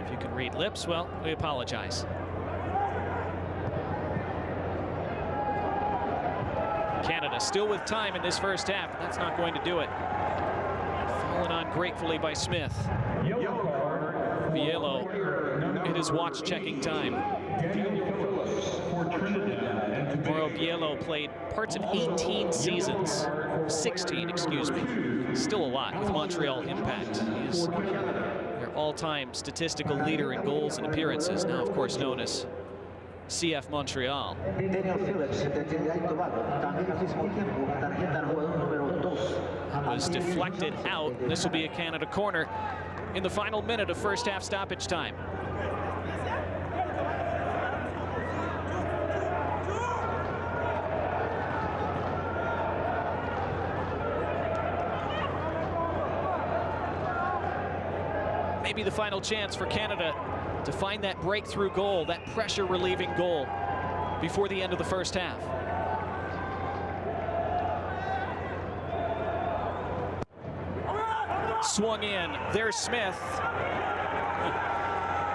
Speaker 1: If you can read lips, well, we apologize. Canada still with time in this first half, but that's not going to do it. Fallen on gratefully by Smith. Bielo, it is watch checking time. Mauro Bielo played parts of 18 seasons, 16, excuse me. Still a lot with Montreal Impact. He is their all-time statistical leader in goals and appearances, now of course known as CF Montreal. Was deflected out. This will be a Canada corner in the final minute of first half stoppage time. Maybe the final chance for Canada to find that breakthrough goal, that pressure relieving goal before the end of the first half. Swung in. There's Smith.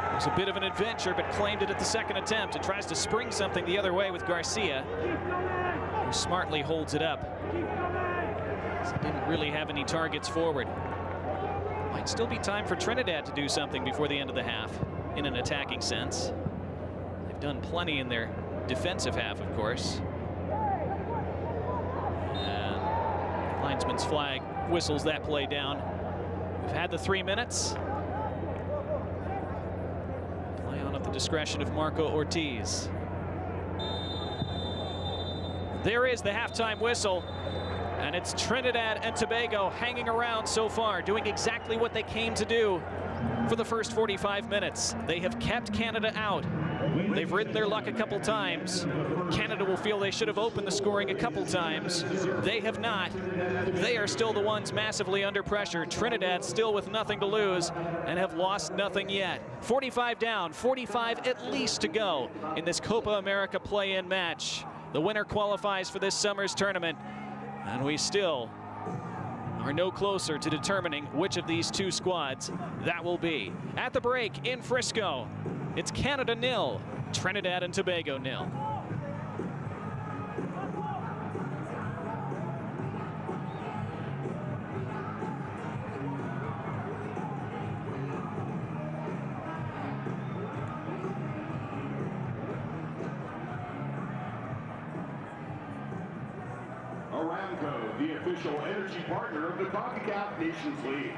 Speaker 1: It was a bit of an adventure, but claimed it at the second attempt and tries to spring something the other way with Garcia, who smartly holds it up. So didn't really have any targets forward. Might still be time for Trinidad to do something before the end of the half in an attacking sense. They've done plenty in their defensive half, of course. And linesman's flag whistles that play down. We've had the 3 minutes. Play on at the discretion of Marco Ortiz. There is the halftime whistle. And it's Trinidad and Tobago hanging around so far, doing exactly what they came to do for the first 45 minutes. They have kept Canada out. They've ridden their luck a couple times. Canada will feel they should have opened the scoring a couple times. They have not. They are still the ones massively under pressure. Trinidad still with nothing to lose and have lost nothing yet. 45 down, 45 at least to go in this Copa America play-in match. The winner qualifies for this summer's tournament. And we still are no closer to determining which of these 2 squads that will be. At the break in Frisco, it's Canada 0, Trinidad and Tobago 0.
Speaker 2: The official energy partner of the Concacaf Nations League.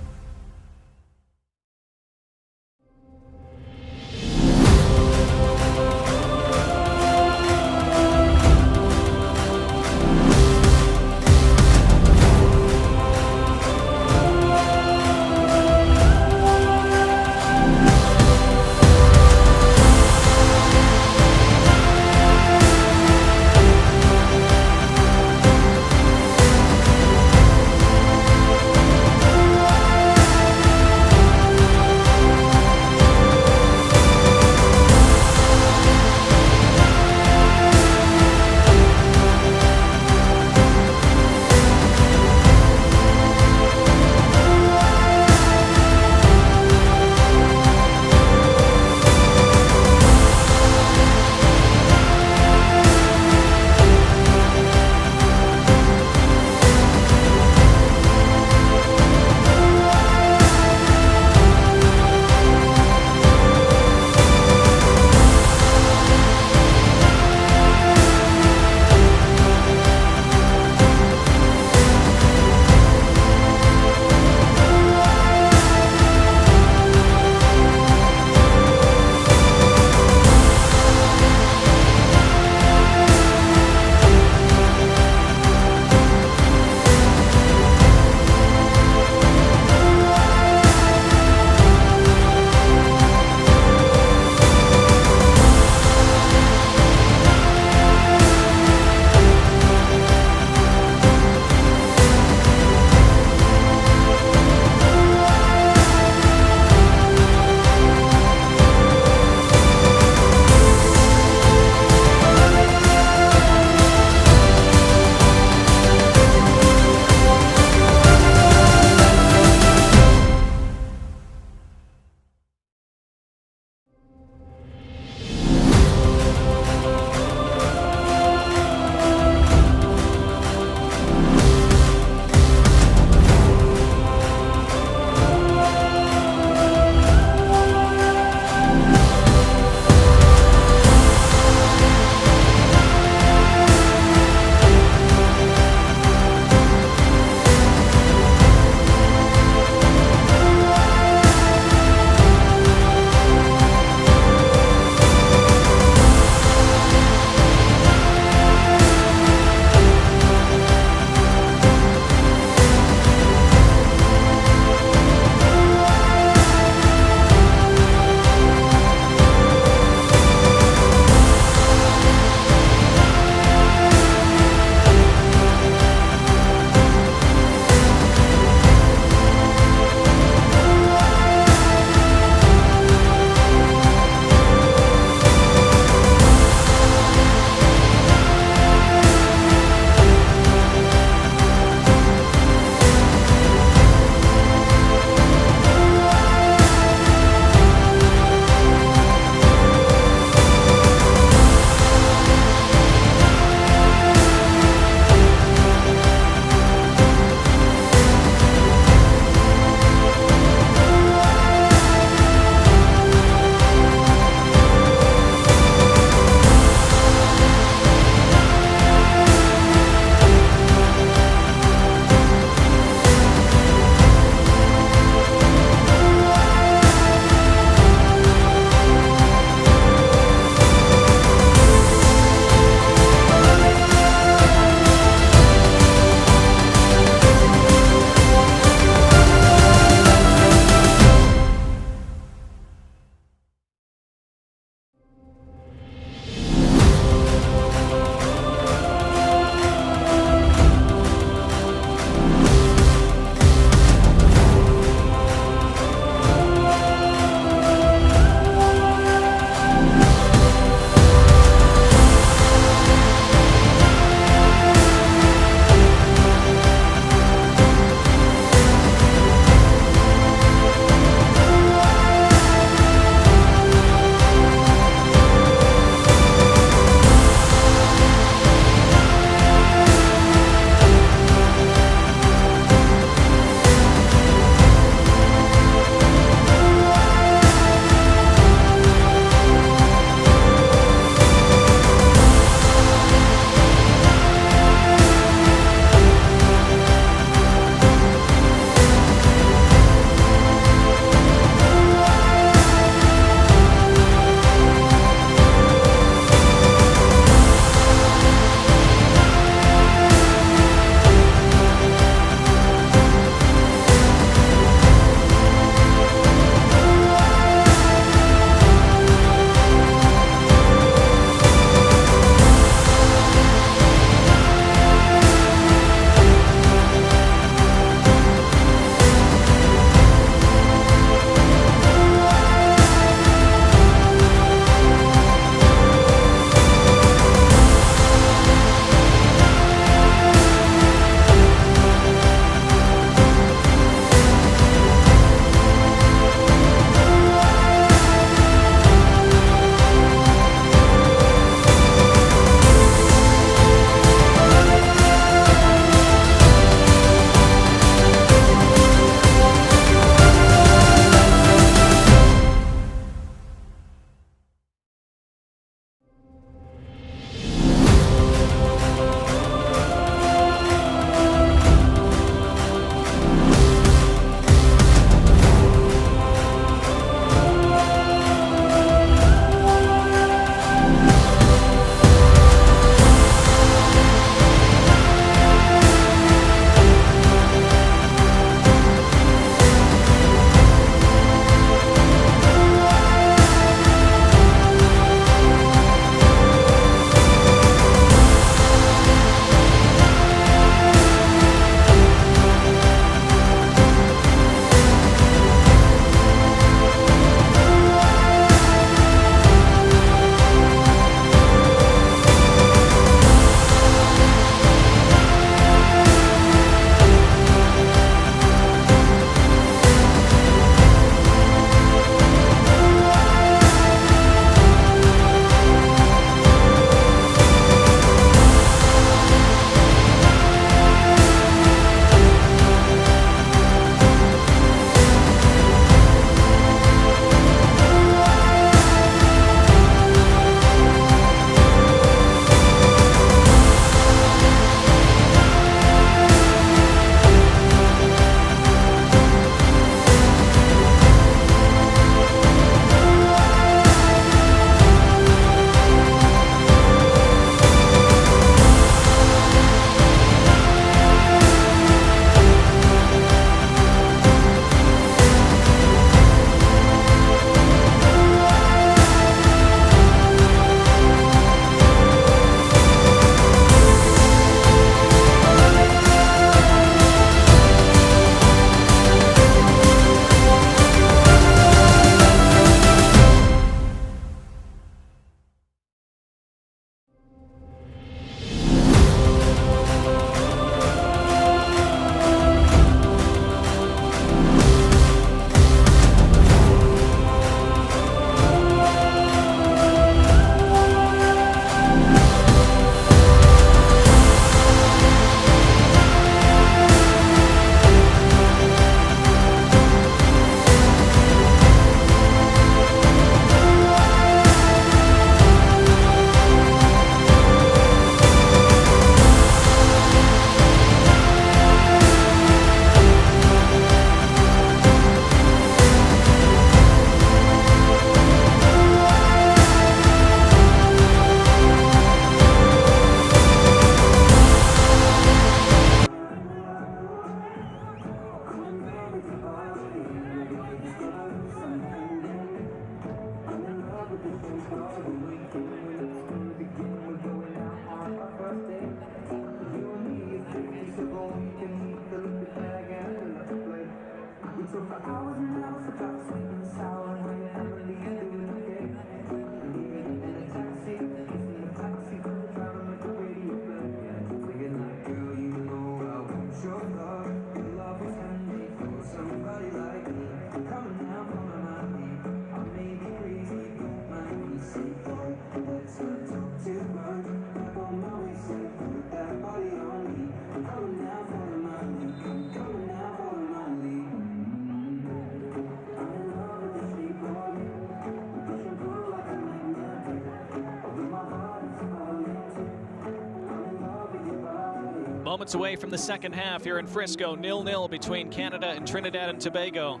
Speaker 1: Moments away from the second half here in Frisco, 0-0 between Canada and Trinidad and Tobago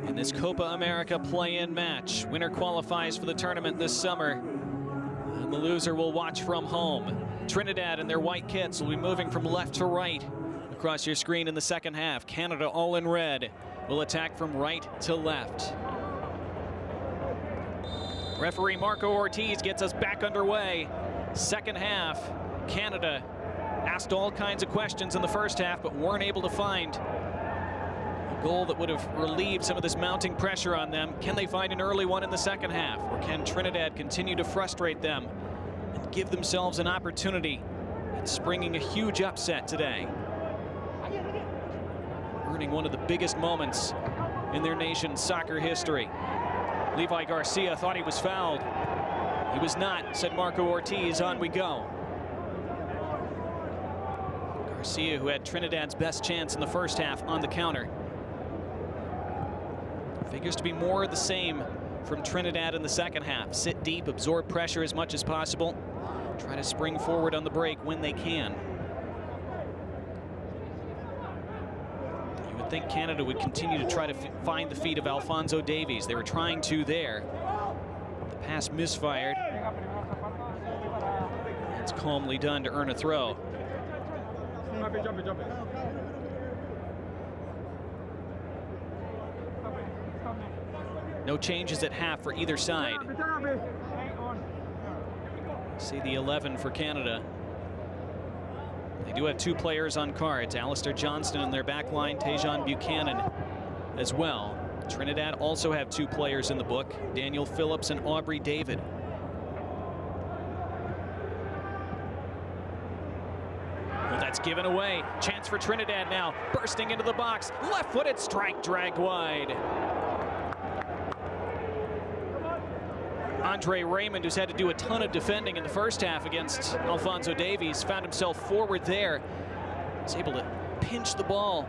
Speaker 1: in this Copa America play-in match. Winner qualifies for the tournament this summer, and the loser will watch from home. Trinidad and their white kits will be moving from left to right across your screen in the second half. Canada, all in red, will attack from right to left. Referee Marco Ortiz gets us back underway. Second half, Canada asked all kinds of questions in the first half, but weren't able to find a goal that would have relieved some of this mounting pressure on them. Can they find an early one in the second half, or can Trinidad continue to frustrate them and give themselves an opportunity at springing a huge upset today, earning one of the biggest moments in their nation's soccer history? Levi Garcia thought he was fouled. He was not, said Marco Ortiz. On we go. Garcia, who had Trinidad's best chance in the first half on the counter. Figures to be more of the same from Trinidad in the second half. Sit deep, absorb pressure as much as possible, try to spring forward on the break when they can. You would think Canada would continue to try to find the feet of Alphonso Davies. They were trying to there. The pass misfired. It's calmly done to earn a throw. No changes at half for either side. See the 11 for Canada. They do have two players on cards. Alistair Johnston in their back line, Tejan Buchanan as well. Trinidad also have two players in the book, Daniel Phillips and Aubrey David. That's given away. Chance for Trinidad now. Bursting into the box. Left-footed strike, dragged wide. Andre Raymond, who's had to do a ton of defending in the first half against Alphonso Davies, found himself forward there. Was able to pinch the ball.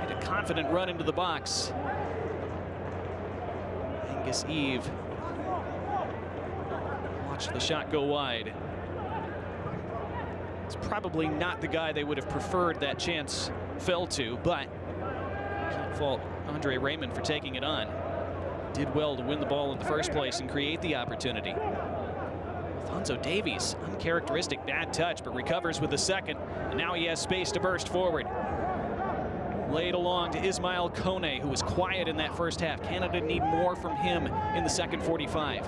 Speaker 1: Made a confident run into the box. Angus Eve watched the shot go wide. It's probably not the guy they would have preferred that chance fell to, but can't fault Andre Raymond for taking it on. Did well to win the ball in the first place and create the opportunity. Alphonso Davies, uncharacteristic bad touch, but recovers with the second, and now he has space to burst forward. Laid along to Ismail Kone, who was quiet in that first half. Canada need more from him in the second 45.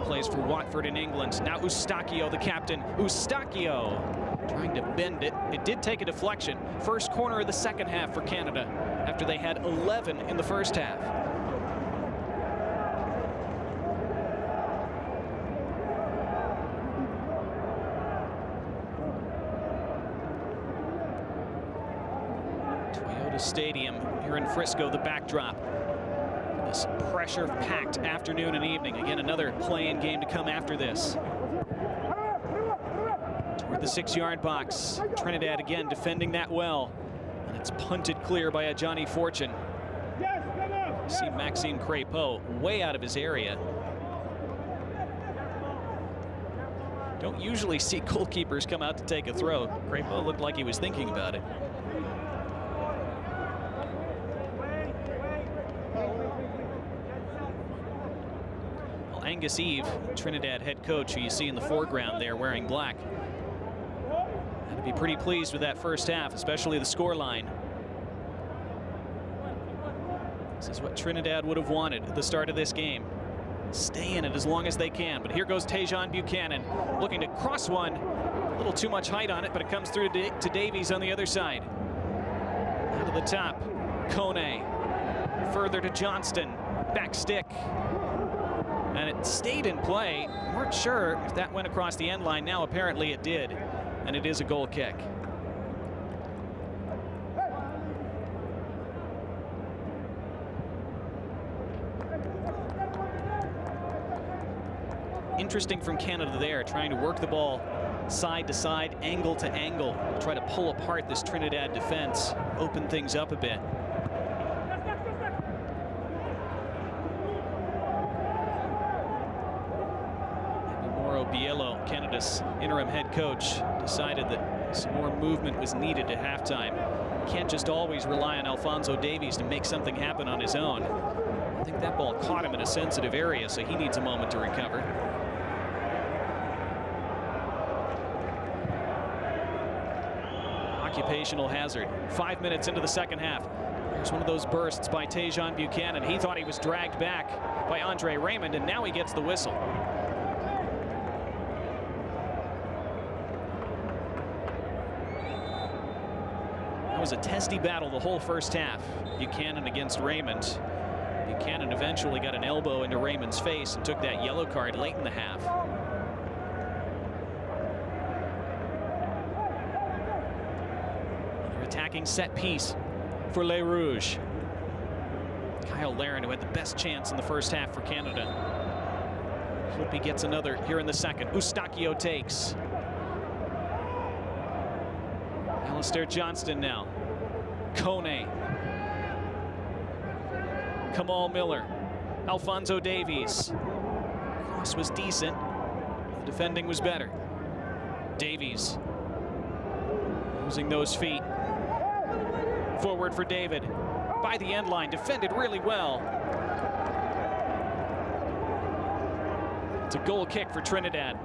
Speaker 1: Plays for Watford in England. Now Eustachio, the captain. Eustachio trying to bend it. It did take a deflection. First corner of the second half for Canada after they had 11 in the first half. Toyota Stadium here in Frisco, the backdrop. This pressure-packed afternoon and evening. Again, another play-in game to come after this. Toward the 6-yard box. Trinidad again defending that well. And it's punted clear by a Johnny Fortune. See Maxime Crépeau way out of his area. Don't usually see goalkeepers come out to take a throw. Crépeau looked like he was thinking about it. Angus Eve, Trinidad head coach, who you see in the foreground there wearing black, had to be pretty pleased with that first half, especially the scoreline. This is what Trinidad would have wanted at the start of this game. Stay in it as long as they can. But here goes Tejan Buchanan looking to cross one. A little too much height on it, but it comes through to Davies on the other side. Out of the top, Kone. Further to Johnston. Back stick. And it stayed in play. Weren't sure if that went across the end line. Now apparently it did. And it is a goal kick. Interesting from Canada there, trying to work the ball side to side, angle to angle, try to pull apart this Trinidad defense, open things up a bit. Bielo, Canada's interim head coach, decided that some more movement was needed at halftime. Can't just always rely on Alphonso Davies to make something happen on his own. I think that ball caught him in a sensitive area, so he needs a moment to recover. Occupational hazard. 5 minutes into the second half. There's one of those bursts by Tajon Buchanan. He thought he was dragged back by Andre Raymond, and now he gets the whistle. That was a testy battle the whole first half. Buchanan against Raymond. Buchanan eventually got an elbow into Raymond's face and took that yellow card late in the half. Another attacking set piece for Les Rouges. Kyle Larin, who had the best chance in the first half for Canada. Hope he gets another here in the second. Eustachio takes. Alistair Johnston now. Kone. Kamal Miller. Alphonso Davies. Cross was decent. The defending was better. Davies. Using those feet. Forward for David. By the end line. Defended really well. It's a goal kick for Trinidad.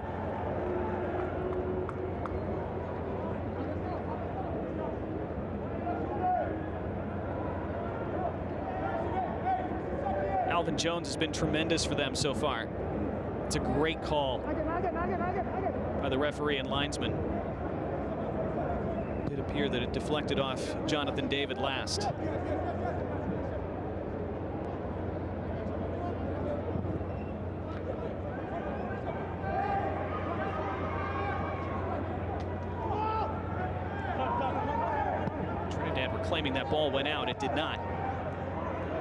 Speaker 1: Alvin Jones has been tremendous for them so far. It's a great call by the referee and linesman. It did appear that it deflected off Jonathan David last. Trinidad were claiming that ball went out. It did not.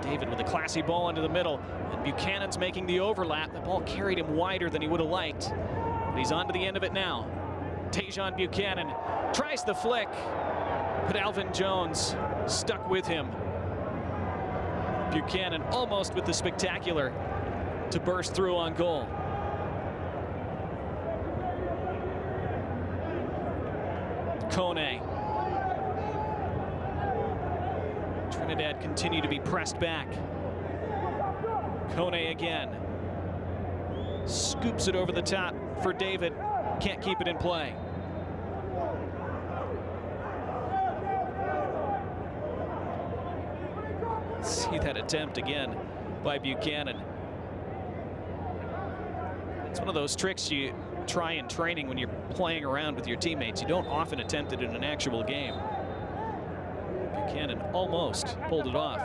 Speaker 1: David with a classy ball into the middle, and Buchanan's making the overlap. The ball carried him wider than he would have liked, but he's on to the end of it now. Tajon Buchanan tries the flick, but Alvin Jones stuck with him. Buchanan almost with the spectacular to burst through on goal. Kone. Trinidad continue to be pressed back. Kone again. Scoops it over the top for David. Can't keep it in play. See that attempt again by Buchanan. It's one of those tricks you try in training when you're playing around with your teammates. You don't often attempt it in an actual game. Buchanan almost pulled it off.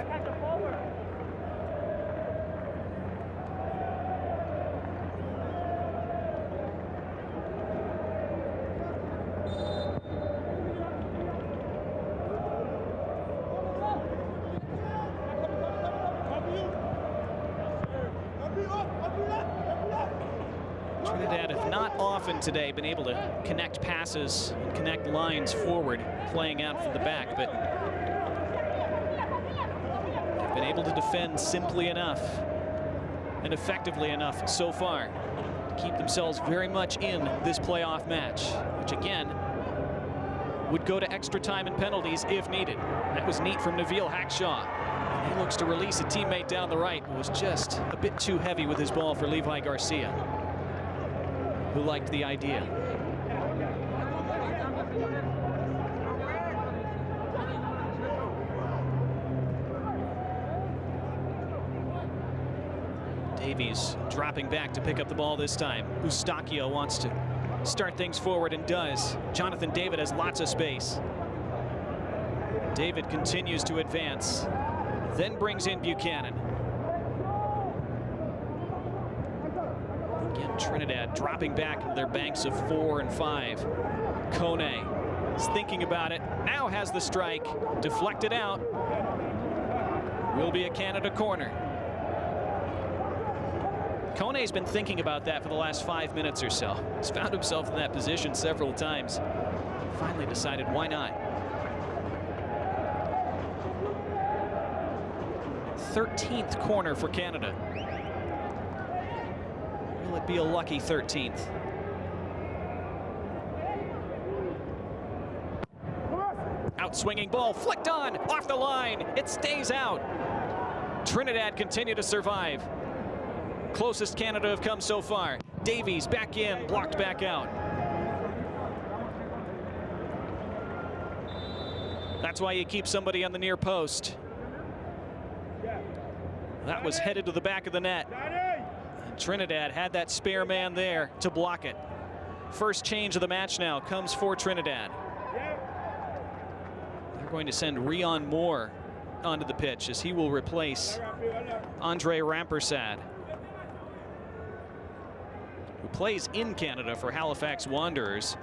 Speaker 1: Trinidad have not often today been able to connect passes and connect lines forward, playing out from the back, but they've been able to defend simply enough and effectively enough so far to keep themselves very much in this playoff match, which again would go to extra time and penalties if needed. That was neat from Naveal Hackshaw. He looks to release a teammate down the right, but was just a bit too heavy with his ball for Levi Garcia, who liked the idea. Davies dropping back to pick up the ball this time. Eustachio wants to start things forward and does. Jonathan David has lots of space. David continues to advance, then brings in Buchanan. Again, Trinidad dropping back into their banks of 4 and 5. Kone is thinking about it, now has the strike, deflected out. Will be a Canada corner. Kone's been thinking about that for the last 5 minutes or so. He's found himself in that position several times. Finally decided, why not? 13th corner for Canada. Will it be a lucky 13th? out, swinging ball, flicked on, off the line. It stays out. Trinidad continue to survive. Closest Canada have come so far. Davies back in, blocked back out. That's why you keep somebody on the near post. That was headed to the back of the net. And Trinidad had that spare man there to block it. First change of the match now comes for Trinidad. They're going to send Rion Moore onto the pitch as he will replace Andre Rampersad, who plays in Canada for Halifax Wanderers.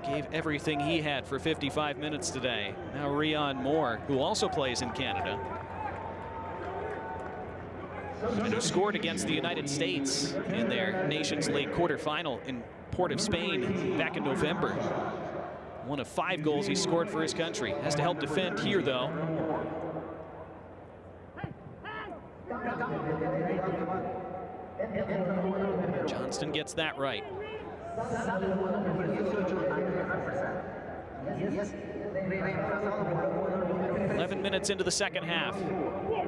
Speaker 1: Gave everything he had for 55 minutes today. Now Rion Moore, who also plays in Canada, and who scored against the United States in their Nations League quarterfinal in Port of Spain back in November. One of 5 goals he scored for his country. Has to help defend here, though. Johnston gets that right. 11 minutes into the second half.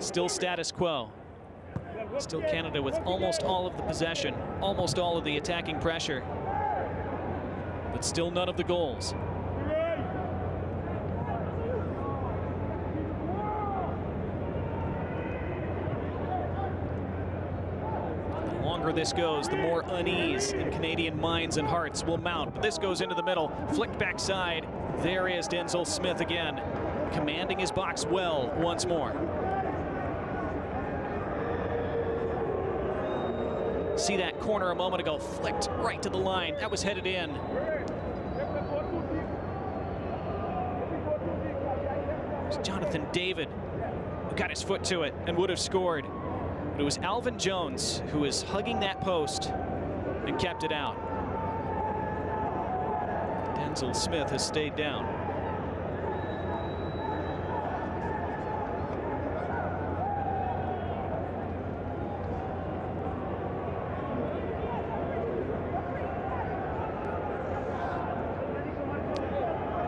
Speaker 1: Still status quo. Still Canada with almost all of the possession, almost all of the attacking pressure, but still none of the goals. The longer this goes, the more unease in Canadian minds and hearts will mount. But this goes into the middle, flicked backside. There is Denzel Smith again, commanding his box well once more. See that corner a moment ago, flicked right to the line. That was headed in. It was Jonathan David who got his foot to it and would have scored. But it was Alvin Jones who was hugging that post and kept it out. Denzel Smith has stayed down.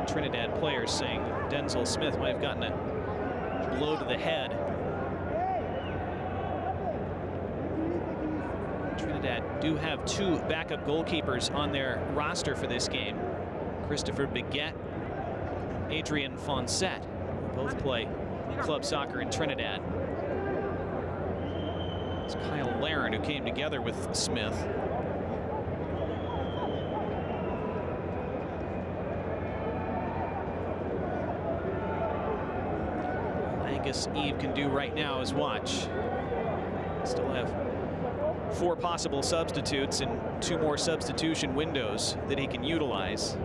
Speaker 1: Trinidad players saying Denzel Smith might have gotten a blow to the head. Trinidad do have 2 backup goalkeepers on their roster for this game. Christopher Biguet, Adrian Fonset, who both play club soccer in Trinidad. It's Kyle Laren who came together with Smith. Eve can do right now is watch. Still have 4 possible substitutes and 2 more substitution windows that he can utilize.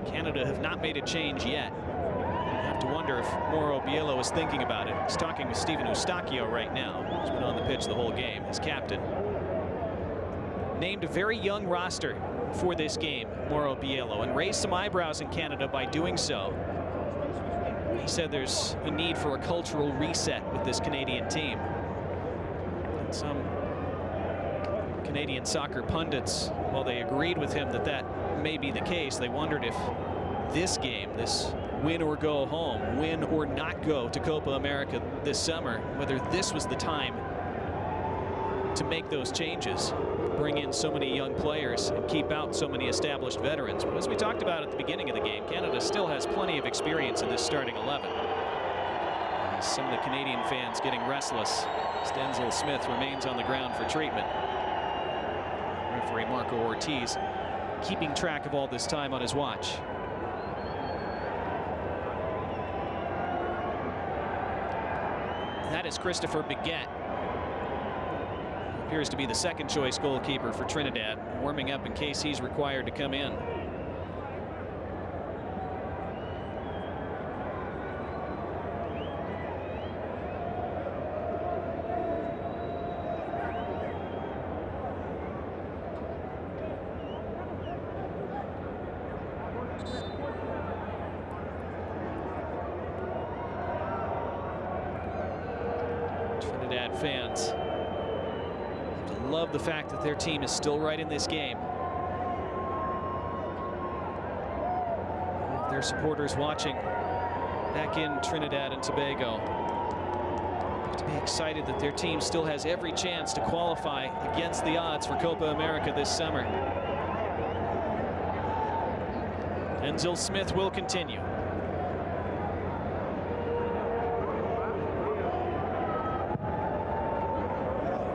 Speaker 1: Canada have not made a change yet. I have to wonder if Mauro Biello is thinking about it. He's talking with Stephen Eustachio right now. He's been on the pitch the whole game, his captain. Named a very young roster for this game, Mauro Biello, and raised some eyebrows in Canada by doing so. He said there's a need for a cultural reset with this Canadian team. And some Canadian soccer pundits, while they agreed with him that that may be the case, they wondered if this game, this win or go home, win or not go to Copa America this summer, whether this was the time to make those changes, bring in so many young players and keep out so many established veterans. But as we talked about at the beginning of the game, Canada still has plenty of experience in this starting 11. Some of the Canadian fans getting restless as Denzel Smith remains on the ground for treatment. Referee Marco Ortiz keeping track of all this time on his watch. That is Christopher Biguet. Appears to be the second choice goalkeeper for Trinidad, warming up in case he's required to come in. Trinidad fans love the fact that their team is still right in this game. Their supporters watching back in Trinidad and Tobago. Have to be excited that their team still has every chance to qualify against the odds for Copa America this summer. Enzel Smith will continue.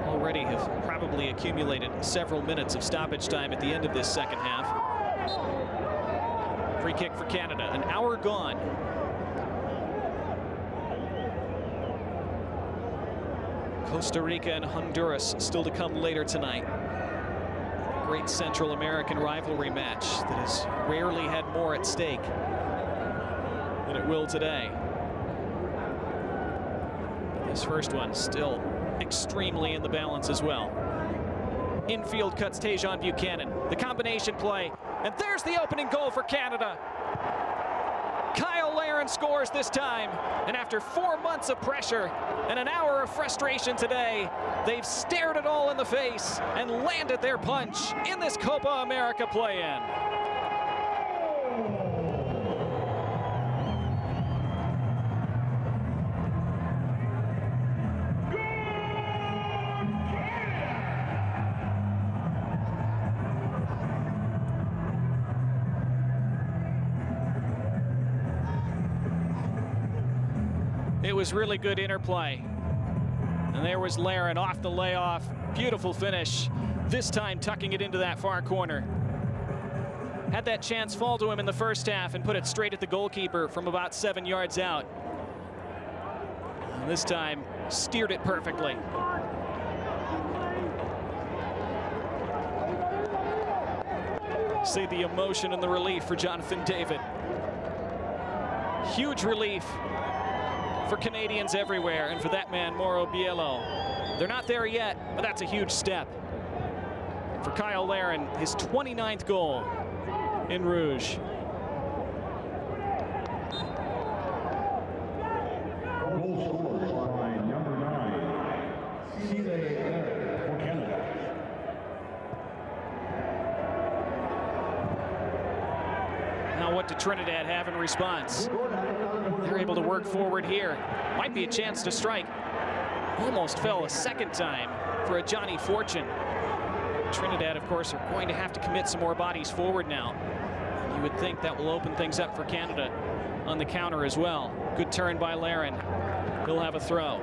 Speaker 1: Already have probably accumulated several minutes of stoppage time at the end of this second half. Free kick for Canada, an hour gone. Costa Rica and Honduras still to come later tonight. Great Central American rivalry match that has rarely had more at stake than it will today. This first one still extremely in the balance as well. Infield cuts Tajon Buchanan. The combination play, and there's the opening goal for Canada. Kyle Larin scores this time, and after 4 months of pressure and an hour of frustration today, they've stared it all in the face and landed their punch in this Copa America play-in. It was really good interplay. And there was Larin off the layoff. Beautiful finish. This time tucking it into that far corner. Had that chance fall to him in the first half and put it straight at the goalkeeper from about 7 yards out. And this time steered it perfectly. See the emotion and the relief for Jonathan David. Huge relief for Canadians everywhere, and for that man, Mauro Biello. They're not there yet, but that's a huge step. For Kyle Larin, his 29th goal in Rouge.
Speaker 2: Goal scored by number 9, for Canada.
Speaker 1: Now what did Trinidad have in response? They're able to work forward here. Might be a chance to strike. Almost fell a second time for a Johnny Fortune. Trinidad, of course, are going to have to commit some more bodies forward now. You would think that will open things up for Canada on the counter as well. Good turn by Larin. He'll have a throw.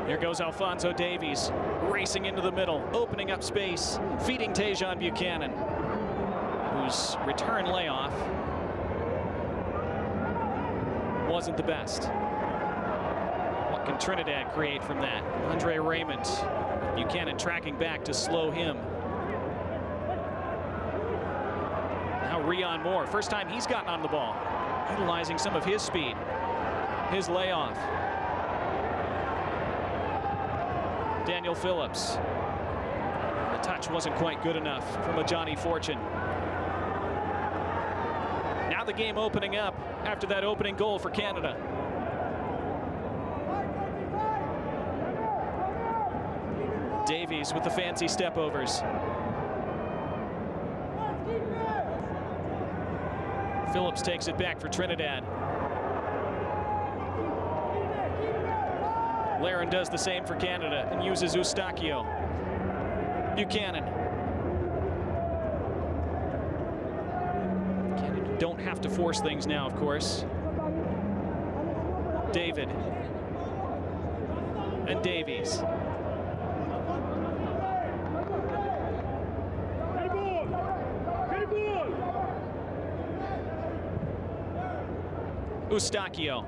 Speaker 1: Here goes Alphonso Davies, racing into the middle, opening up space, feeding Tajon Buchanan, whose return layoff wasn't the best. What can Trinidad create from that? Andre Raymond, Buchanan tracking back to slow him. Now Rion Moore, first time he's gotten on the ball, utilizing some of his speed, his layoff. Daniel Phillips. The touch wasn't quite good enough from a Johnny Fortune. Now the game opening up after that opening goal for Canada. Davies with the fancy step-overs. Phillips takes it back for Trinidad. Larin does the same for Canada and uses Eustachio. Buchanan. Canada don't have to force things now, of course. David. And Davies. Eustachio.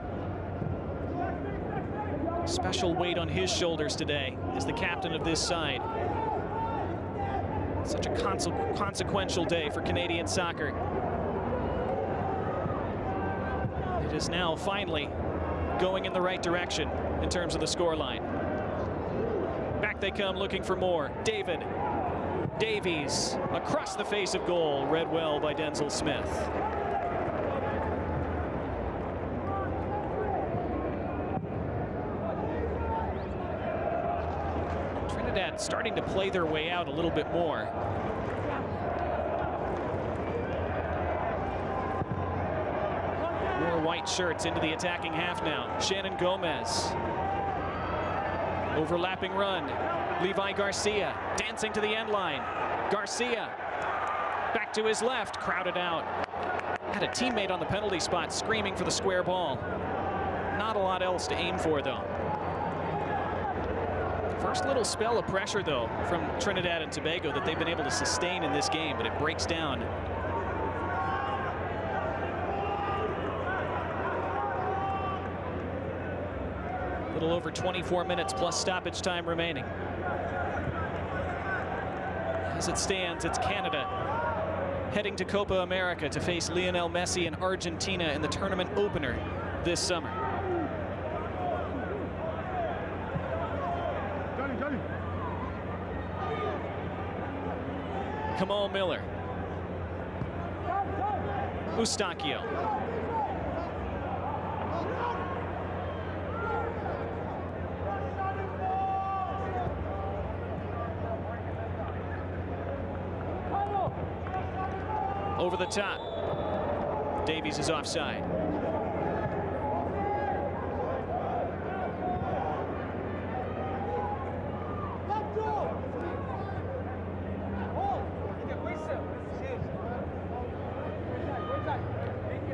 Speaker 1: Special weight on his shoulders today as the captain of this side. Such a consequential day for Canadian soccer. It is now finally going in the right direction in terms of the scoreline. Back Back they come looking for more. Davies across the face of goal. Read well by Denzel Smith. Trinidad starting to play their way out a little bit more. More white shirts into the attacking half now. Shannon Gomez. Overlapping run. Levi Garcia dancing to the end line. Garcia back to his left, crowded out. Had a teammate on the penalty spot screaming for the square ball. Not a lot else to aim for, though. First little spell of pressure, though, from Trinidad and Tobago that they've been able to sustain in this game, but it breaks down. A little over 24 minutes plus stoppage time remaining. As it stands, it's Canada heading to Copa America to face Lionel Messi and Argentina in the tournament opener this summer. Kamal Miller. Eustachio. Over the top. Davies is offside.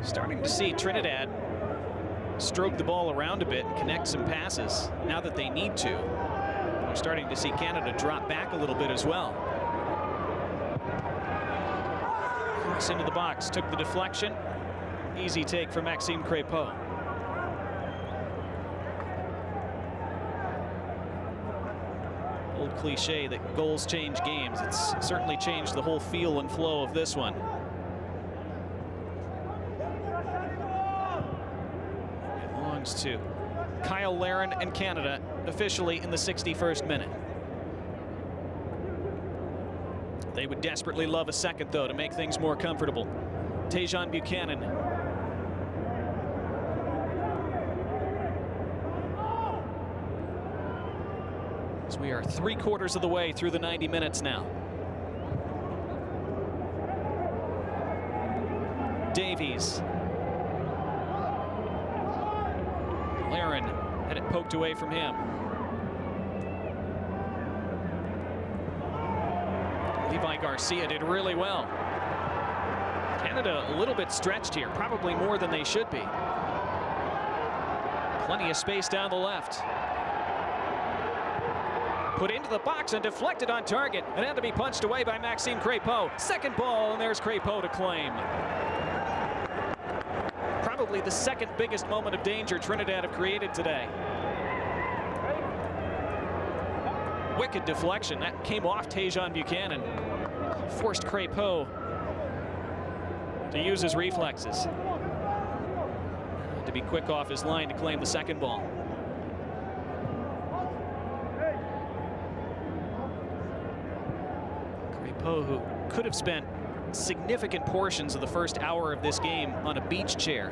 Speaker 1: Starting to see Trinidad stroke the ball around a bit and connect some passes now that they need to. We're starting to see Canada drop back a little bit as well. Cross into the box, took the deflection. Easy take for Maxime Crépeau. Old cliche that goals change games. It's certainly changed the whole feel and flow of this one. It belongs to Kyle Larin and Canada, officially in the 61st minute. They would desperately love a second, though, to make things more comfortable. Tajon Buchanan. As we are 3/4 of the way through the 90 minutes now. Davies. Larin had it poked away from him. Levi Garcia did really well. Canada a little bit stretched here, probably more than they should be. Plenty of space down the left. Put into the box and deflected on target, and had to be punched away by Maxime Crépeau. Second ball, and there's Crépeau to claim. Probably the second biggest moment of danger Trinidad have created today. Wicked deflection. That came off Tajon Buchanan. Forced Crépeau to use his reflexes. Had to be quick off his line to claim the second ball. Crépeau, who could have spent significant portions of the first hour of this game on a beach chair.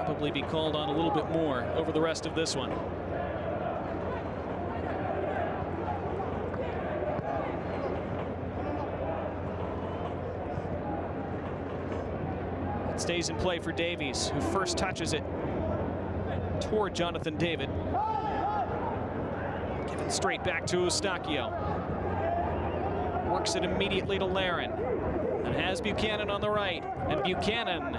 Speaker 1: Probably be called on a little bit more over the rest of this one. It stays in play for Davies, who first touches it toward Jonathan David. Given straight back to Eustachio. Works it immediately to Larin. And has Buchanan on the right. And Buchanan,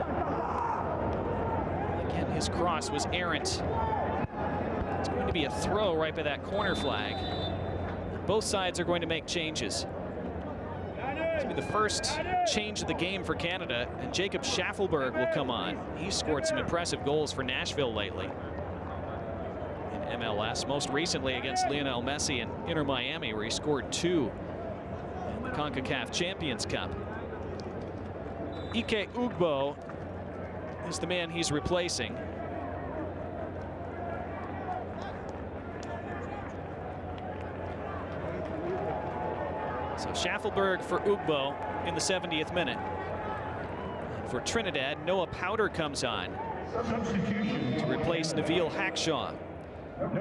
Speaker 1: again, his cross was errant. It's going to be a throw right by that corner flag. Both sides are going to make changes. It's going to be the first change of the game for Canada, and Jacob Schaffelberg will come on. He's scored some impressive goals for Nashville lately in MLS, most recently against Lionel Messi in Inter Miami, where he scored 2 in the Concacaf Champions Cup. Ike Ugbo is the man he's replacing. So Schaffelberg for Ugbo in the 70th minute. For Trinidad, Noah Powder comes on to replace Naveal Hackshaw.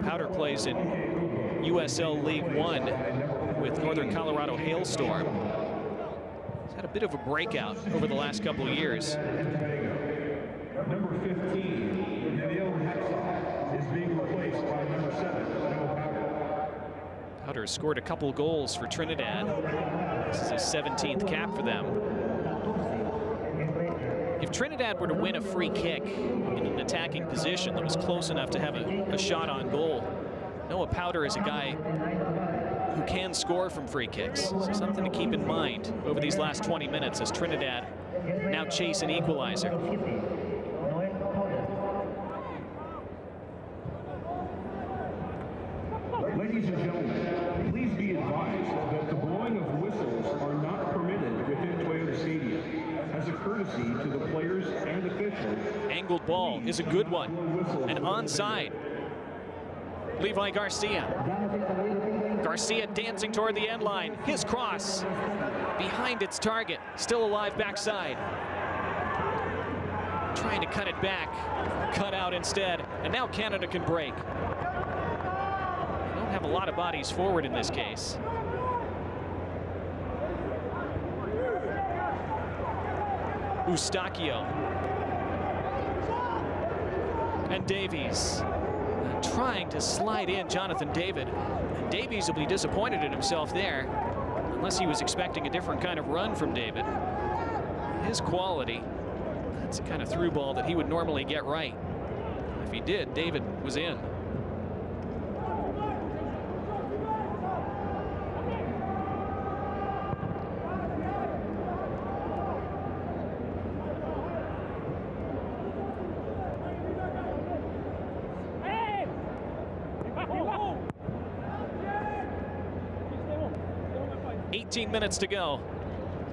Speaker 1: Powder plays in USL League One with Northern Colorado Hailstorm. He's had a bit of a breakout over the last couple of years.
Speaker 2: Number 15, Naveal Hackshaw, is being replaced by number 7, Noah Powder.
Speaker 1: Powder scored a couple goals for Trinidad. This is his 17th cap for them. If Trinidad were to win a free kick in an attacking position that was close enough to have a shot on goal, Noah Powder is a guy who can score from free kicks. So something to keep in mind over these last 20 minutes as Trinidad now chase an equalizer.
Speaker 2: Ladies and gentlemen, please be advised that the blowing of whistles are not permitted within Toyota Stadium as a courtesy to the players and officials.
Speaker 1: Angled ball is a good one, and onside. Levi Garcia. Garcia dancing toward the end line. His cross behind its target, still alive backside. Trying to cut it back, cut out instead, and now Canada can break. They don't have a lot of bodies forward in this case. Eustachio. And Davies trying to slide in Jonathan David. And Davies will be disappointed in himself there, unless he was expecting a different kind of run from David. His quality, that's the kind of through ball that he would normally get right. If he did, David was in. Minutes to go,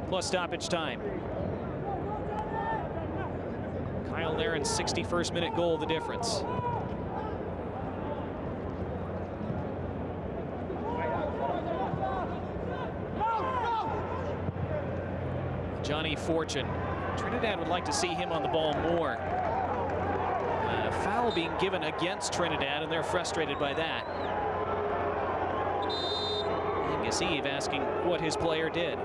Speaker 1: plus stoppage time. Kyle Nairn's 61st minute goal, the difference. Johnny Fortune. Trinidad would like to see him on the ball more. Foul being given against Trinidad, and they're frustrated by that. Eve asking what his player did.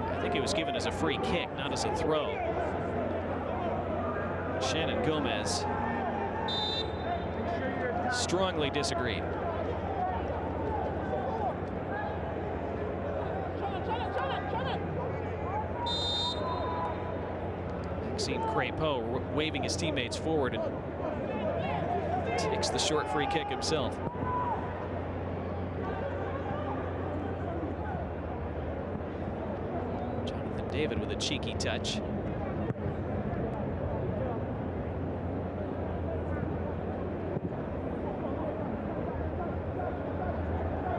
Speaker 1: I think it was given as a free kick, not as a throw. Shannon Gomez strongly disagreed. Maxime Crépeau waving his teammates forward and takes the short free kick himself. Jonathan David with a cheeky touch.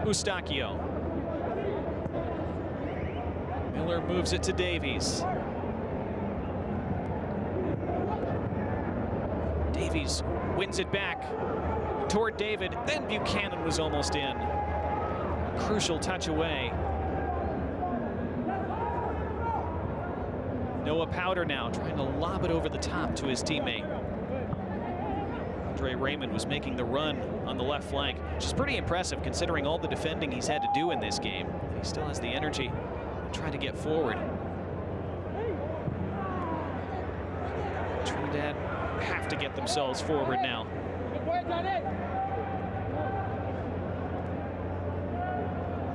Speaker 1: Eustachio. Miller moves it to Davies. Davies wins it back toward David, then Buchanan was almost in. Crucial touch away. Noah Powder now trying to lob it over the top to his teammate. Andre Raymond was making the run on the left flank, which is pretty impressive considering all the defending he's had to do in this game. He still has the energy to try to get forward. Trinidad have to get themselves forward now.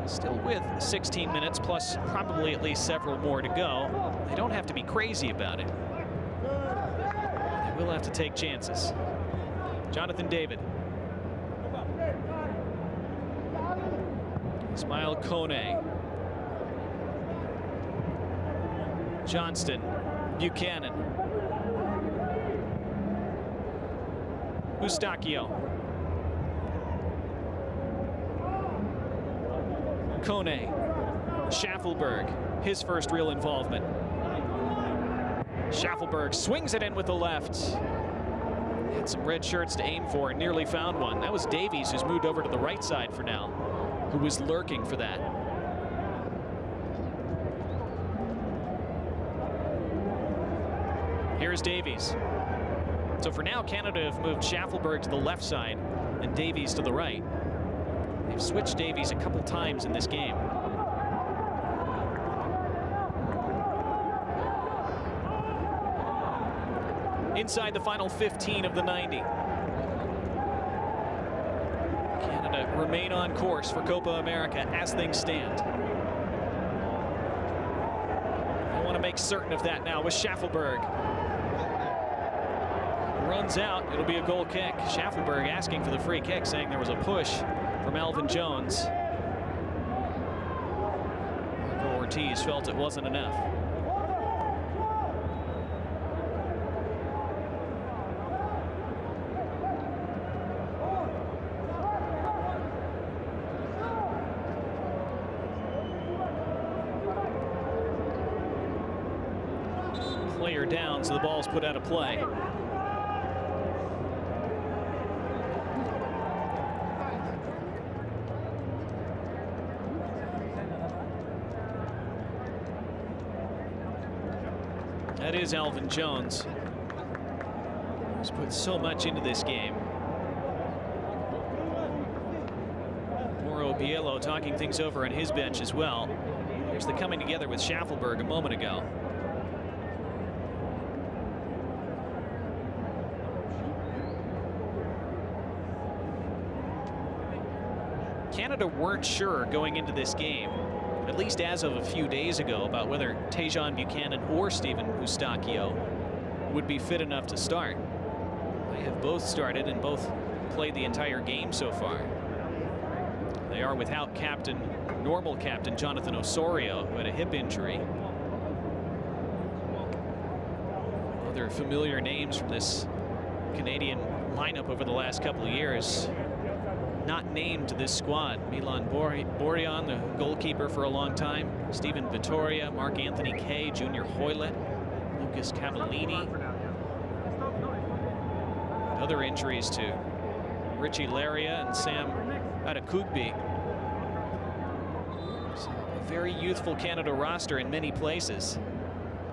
Speaker 1: Still with 16 minutes plus probably at least several more to go. They don't have to be crazy about it. They will have to take chances. Jonathan David. Ismail Kone. Johnston. Buchanan. Eustachio. Kone. Schaffelberg, his first real involvement. Schaffelberg swings it in with the left. Had some red shirts to aim for and nearly found one. That was Davies, who's moved over to the right side for now, who was lurking for that. Here's Davies. So for now, Canada have moved Schaffelberg to the left side and Davies to the right. They've switched Davies a couple times in this game. Inside the final 15 of the 90. Canada remain on course for Copa America as things stand. I want to make certain of that now with Schaffelberg. Runs out, it'll be a goal kick. Schaffelberg asking for the free kick, saying there was a push from Alvin Jones. Marco Ortiz felt it wasn't enough. Player down, so the ball's put out of play. That is Alvin Jones. He's put so much into this game. Mauro Biello talking things over on his bench as well. Here's the coming together with Schaffelberg a moment ago. Canada weren't sure going into this game, at least as of a few days ago, about whether Tejan Buchanan or Stephen Eustachio would be fit enough to start. They have both started and both played the entire game so far. They are without normal captain Jonathan Osorio, who had a hip injury. Other familiar names from this Canadian lineup over the last couple of years not named to this squad. Milan Borjan, the goalkeeper for a long time. Stephen Vittoria, Mark-Anthony Kaye, Junior Hoylett, Lucas Cavallini. Other injuries to Richie Laria and Sam Adekugbe. So a very youthful Canada roster in many places.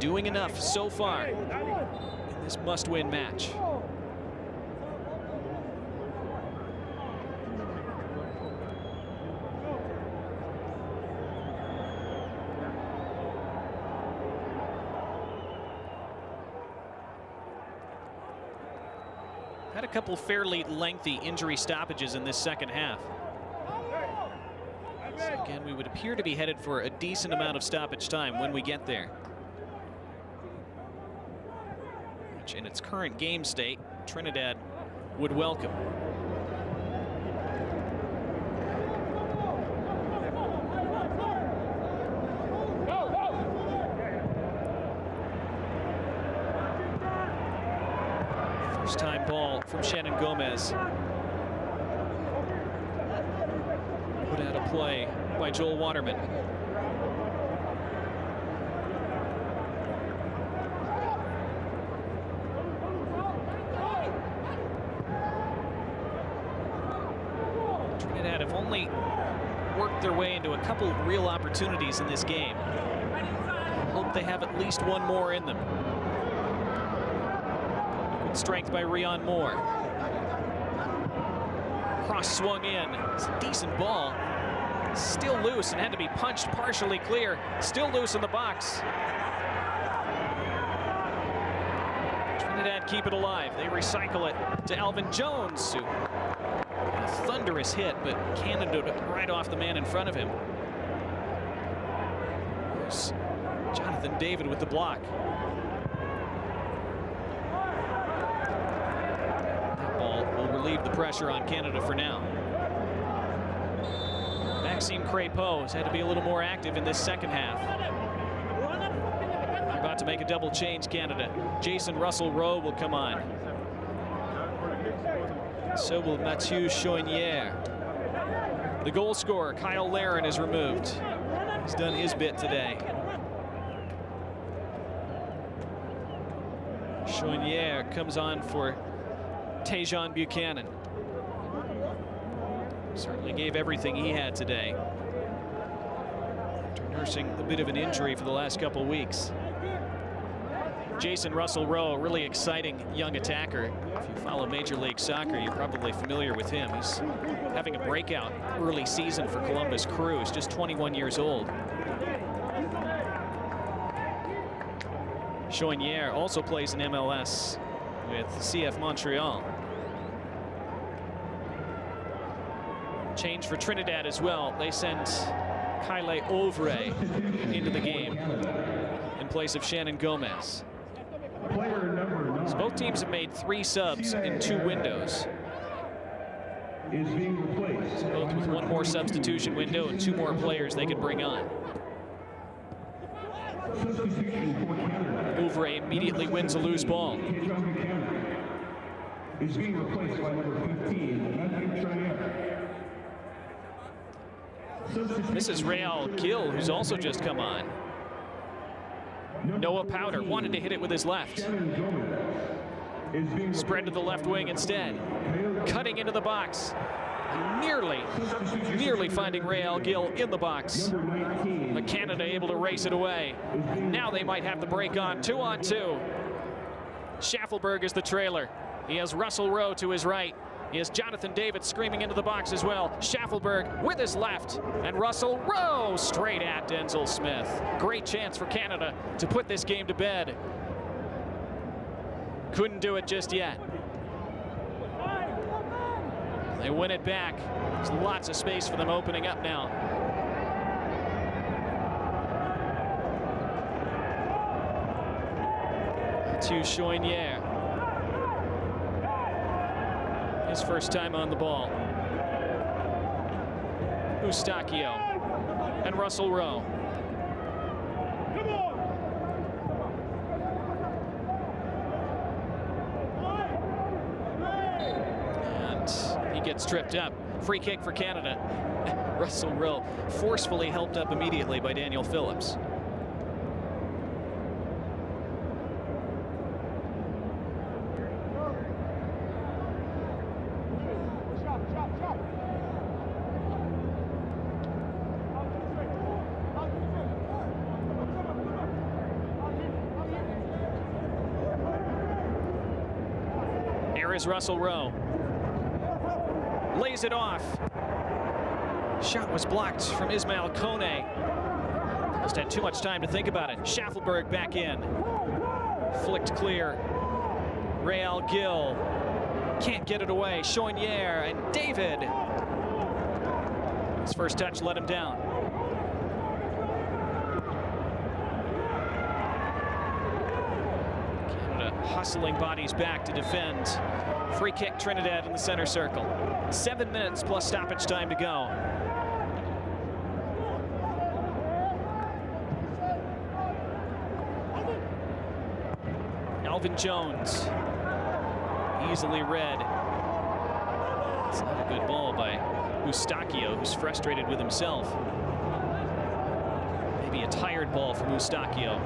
Speaker 1: Doing enough so far in this must-win match. Had a couple fairly lengthy injury stoppages in this second half. So again, we would appear to be headed for a decent amount of stoppage time when we get there, which in its current game state, Trinidad would welcome. Time ball from Shannon Gomez. Put out of play by Joel Waterman. Trinidad have only worked their way into a couple of real opportunities in this game. Hope they have at least one more in them. Strength by Rion Moore. Cross swung in. It's a decent ball. Still loose and had to be punched partially clear. Still loose in the box. Trinidad keep it alive. They recycle it to Alvin Jones, who a thunderous hit, but Canada right off the man in front of him. There's Jonathan David with the block. Relieve the pressure on Canada for now. Maxime Crépeau has had to be a little more active in this second half. They're about to make a double change, Canada. Jason Russell-Rowe will come on. So will Mathieu Choinière. The goal scorer, Kyle Larin, is removed. He's done his bit today. Choinière comes on for Tajon Buchanan certainly gave everything he had today, after nursing a bit of an injury for the last couple weeks. Jason Russell-Rowe, really exciting young attacker. If you follow Major League Soccer, you're probably familiar with him. He's having a breakout early season for Columbus Crew. He's just 21 years old. Choinière also plays in MLS with CF Montreal. Change for Trinidad as well. They sent Kyle Ovre into the game in place of Shannon Gomez. So both teams have made 3 subs in 2 windows. So both with 1 more substitution window and 2 more players they could bring on. Ovre immediately wins a loose ball.
Speaker 2: Is being replaced by number 15.
Speaker 1: This is Real Gil, who's also just come on. Noah Powder wanted to hit it with his left. Spread to the left wing instead. Cutting into the box. Nearly finding Real Gil in the box. But Canada able to race it away. Now they might have the break on. 2-on-2. Schaffelberg is the trailer. He has Russell-Rowe to his right. He has Jonathan David screaming into the box as well. Schaffelberg with his left. And Russell-Rowe straight at Denzel Smith. Great chance for Canada to put this game to bed. Couldn't do it just yet. They win it back. There's lots of space for them opening up now. To Choinière. His first time on the ball. Eustachio and Russell-Rowe. And he gets tripped up. Free kick for Canada. Russell-Rowe forcefully helped up immediately by Daniel Phillips. Is Russell-Rowe. Lays it off. Shot was blocked from Ismail Kone. Just had too much time to think about it. Schaffelberg back in. Flicked clear. Real Gil. Can't get it away. Choinière and David. His first touch let him down. Canada hustling bodies back to defend. Free kick Trinidad in the center circle. 7 minutes plus stoppage time to go. Alvin Jones. Easily read. It's not a good ball by Eustachio, who's frustrated with himself. Maybe a tired ball from Eustachio.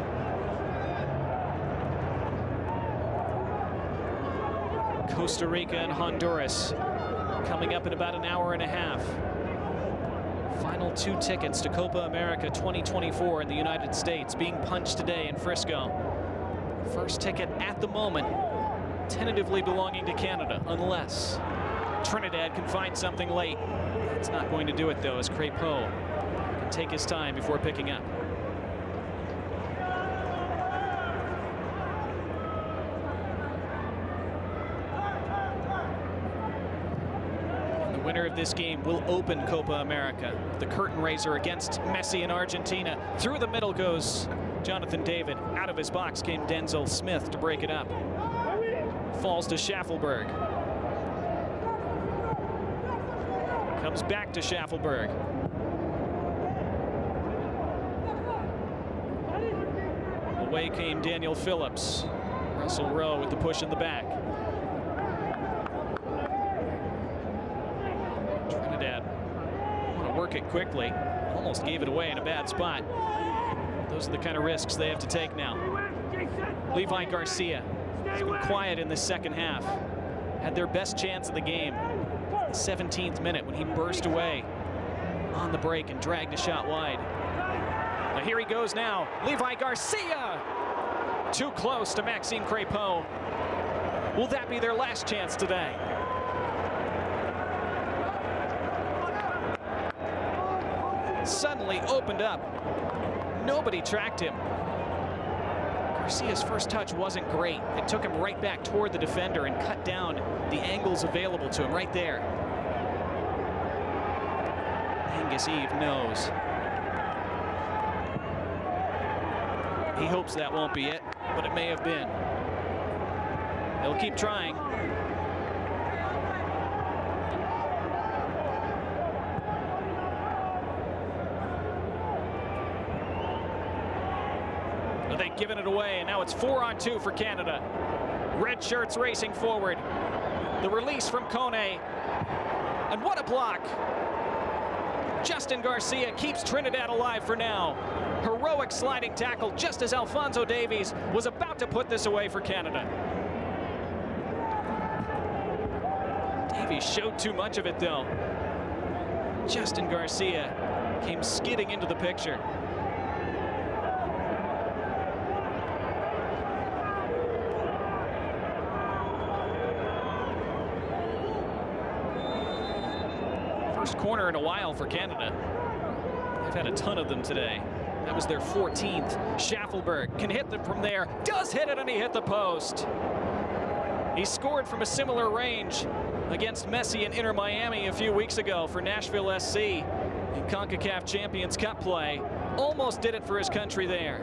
Speaker 1: Costa Rica and Honduras coming up in about an hour and a half. Final 2 tickets to Copa America 2024 in the United States being punched today in Frisco. First ticket at the moment tentatively belonging to Canada, unless Trinidad can find something late. It's not going to do it though, as Crépeau can take his time before picking up. Winner of this game will open Copa America. The curtain raiser against Messi in Argentina. Through the middle goes Jonathan David. Out of his box came Denzel Smith to break it up. Falls to Schaffelberg. Comes back to Schaffelberg. Away came Daniel Phillips. Russell-Rowe with the push in the back. Work it quickly. Almost gave it away in a bad spot. Those are the kind of risks they have to take now. Levi Garcia has been quiet in the second half. had their best chance of the game. The 17th minute when he burst away on the break and dragged a shot wide. Now here he goes now. Levi Garcia! Too close to Maxime Crépeau. Will that be their last chance today? Suddenly opened up. Nobody tracked him. Garcia's first touch wasn't great. It took him right back toward the defender and cut down the angles available to him right there. Angus Eve knows. He hopes that won't be it, but it may have been. They'll keep trying. They've given it away, and now it's 4-on-2 for Canada. Red shirts racing forward. The release from Kone. And what a block. Justin Garcia keeps Trinidad alive for now. Heroic sliding tackle just as Alphonso Davies was about to put this away for Canada. Davies showed too much of it, though. Justin Garcia came skidding into the picture. First corner in a while for Canada. They've had a ton of them today. That was their 14th. Schaffelberg can hit them from there. Does hit it, and he hit the post. He scored from a similar range against Messi and Inter Miami a few weeks ago for Nashville SC in Concacaf Champions Cup play. Almost did it for his country there.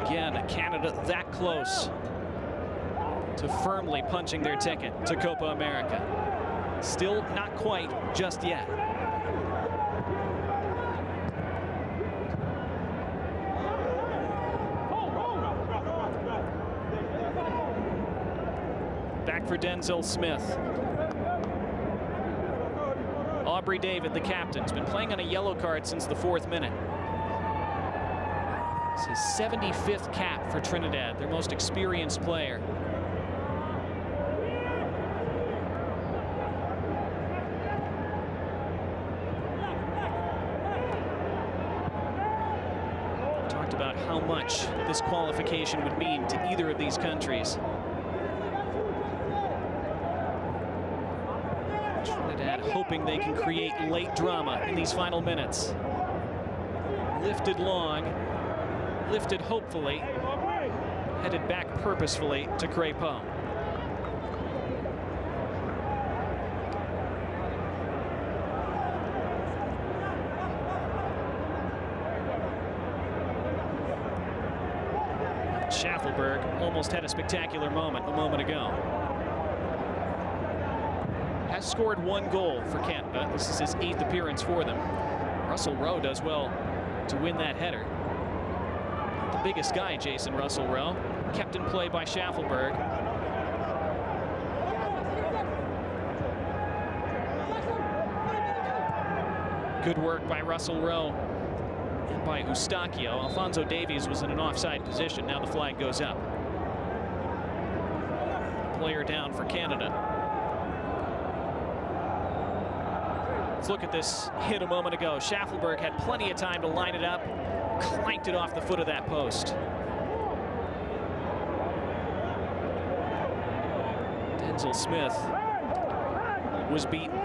Speaker 1: Again, Canada that close to firmly punching their ticket to Copa America. Still not quite just yet. Back for Denzel Smith. Aubrey David, the captain's been playing on a yellow card since the 4th minute. It's his 75th cap for Trinidad, their most experienced player. Talked about how much this qualification would mean to either of these countries. Trinidad hoping they can create late drama in these final minutes. Lifted long, lifted hopefully, headed back purposefully to Crépeau. Schaffelberg almost had a spectacular moment a moment ago. Has scored 1 goal for Canada. This is his 8th appearance for them. Russell Rowe does well to win that header. Not the biggest guy, Jason Russell Rowe. Kept in play by Schaffelberg. Good work by Russell Rowe and by Eustaquio. Alphonso Davies was in an offside position. Now the flag goes up. Player down for Canada. Let's look at this hit a moment ago. Schaffelberg had plenty of time to line it up, clanked it off the foot of that post. Denzel Smith was beaten.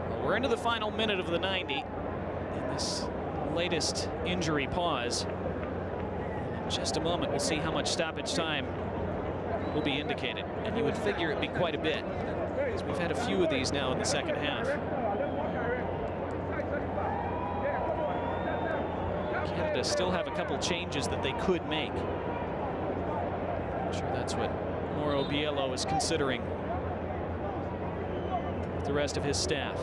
Speaker 1: Well, we're into the final minute of the 90 in this latest injury pause. In just a moment, we'll see how much stoppage time will be indicated, and you would figure it'd be quite a bit, because we've had a few of these now in the second half. Canada still have a couple changes that they could make. I'm sure that's what Mauro Biello is considering with the rest of his staff.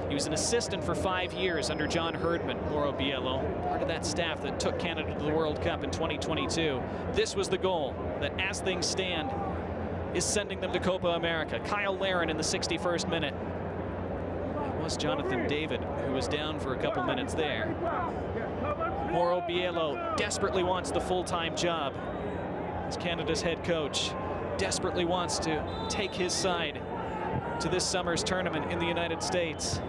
Speaker 1: He was an assistant for 5 years under John Herdman, Mauro Biello, part of that staff that took Canada to the World Cup in 2022. This was the goal that, as things stand, is sending them to Copa America. Kyle Larin in the 61st minute. It was Jonathan David who was down for a couple minutes there. Mauro Biello desperately wants the full-time job as Canada's head coach. Desperately wants to take his side to this summer's tournament in the United States.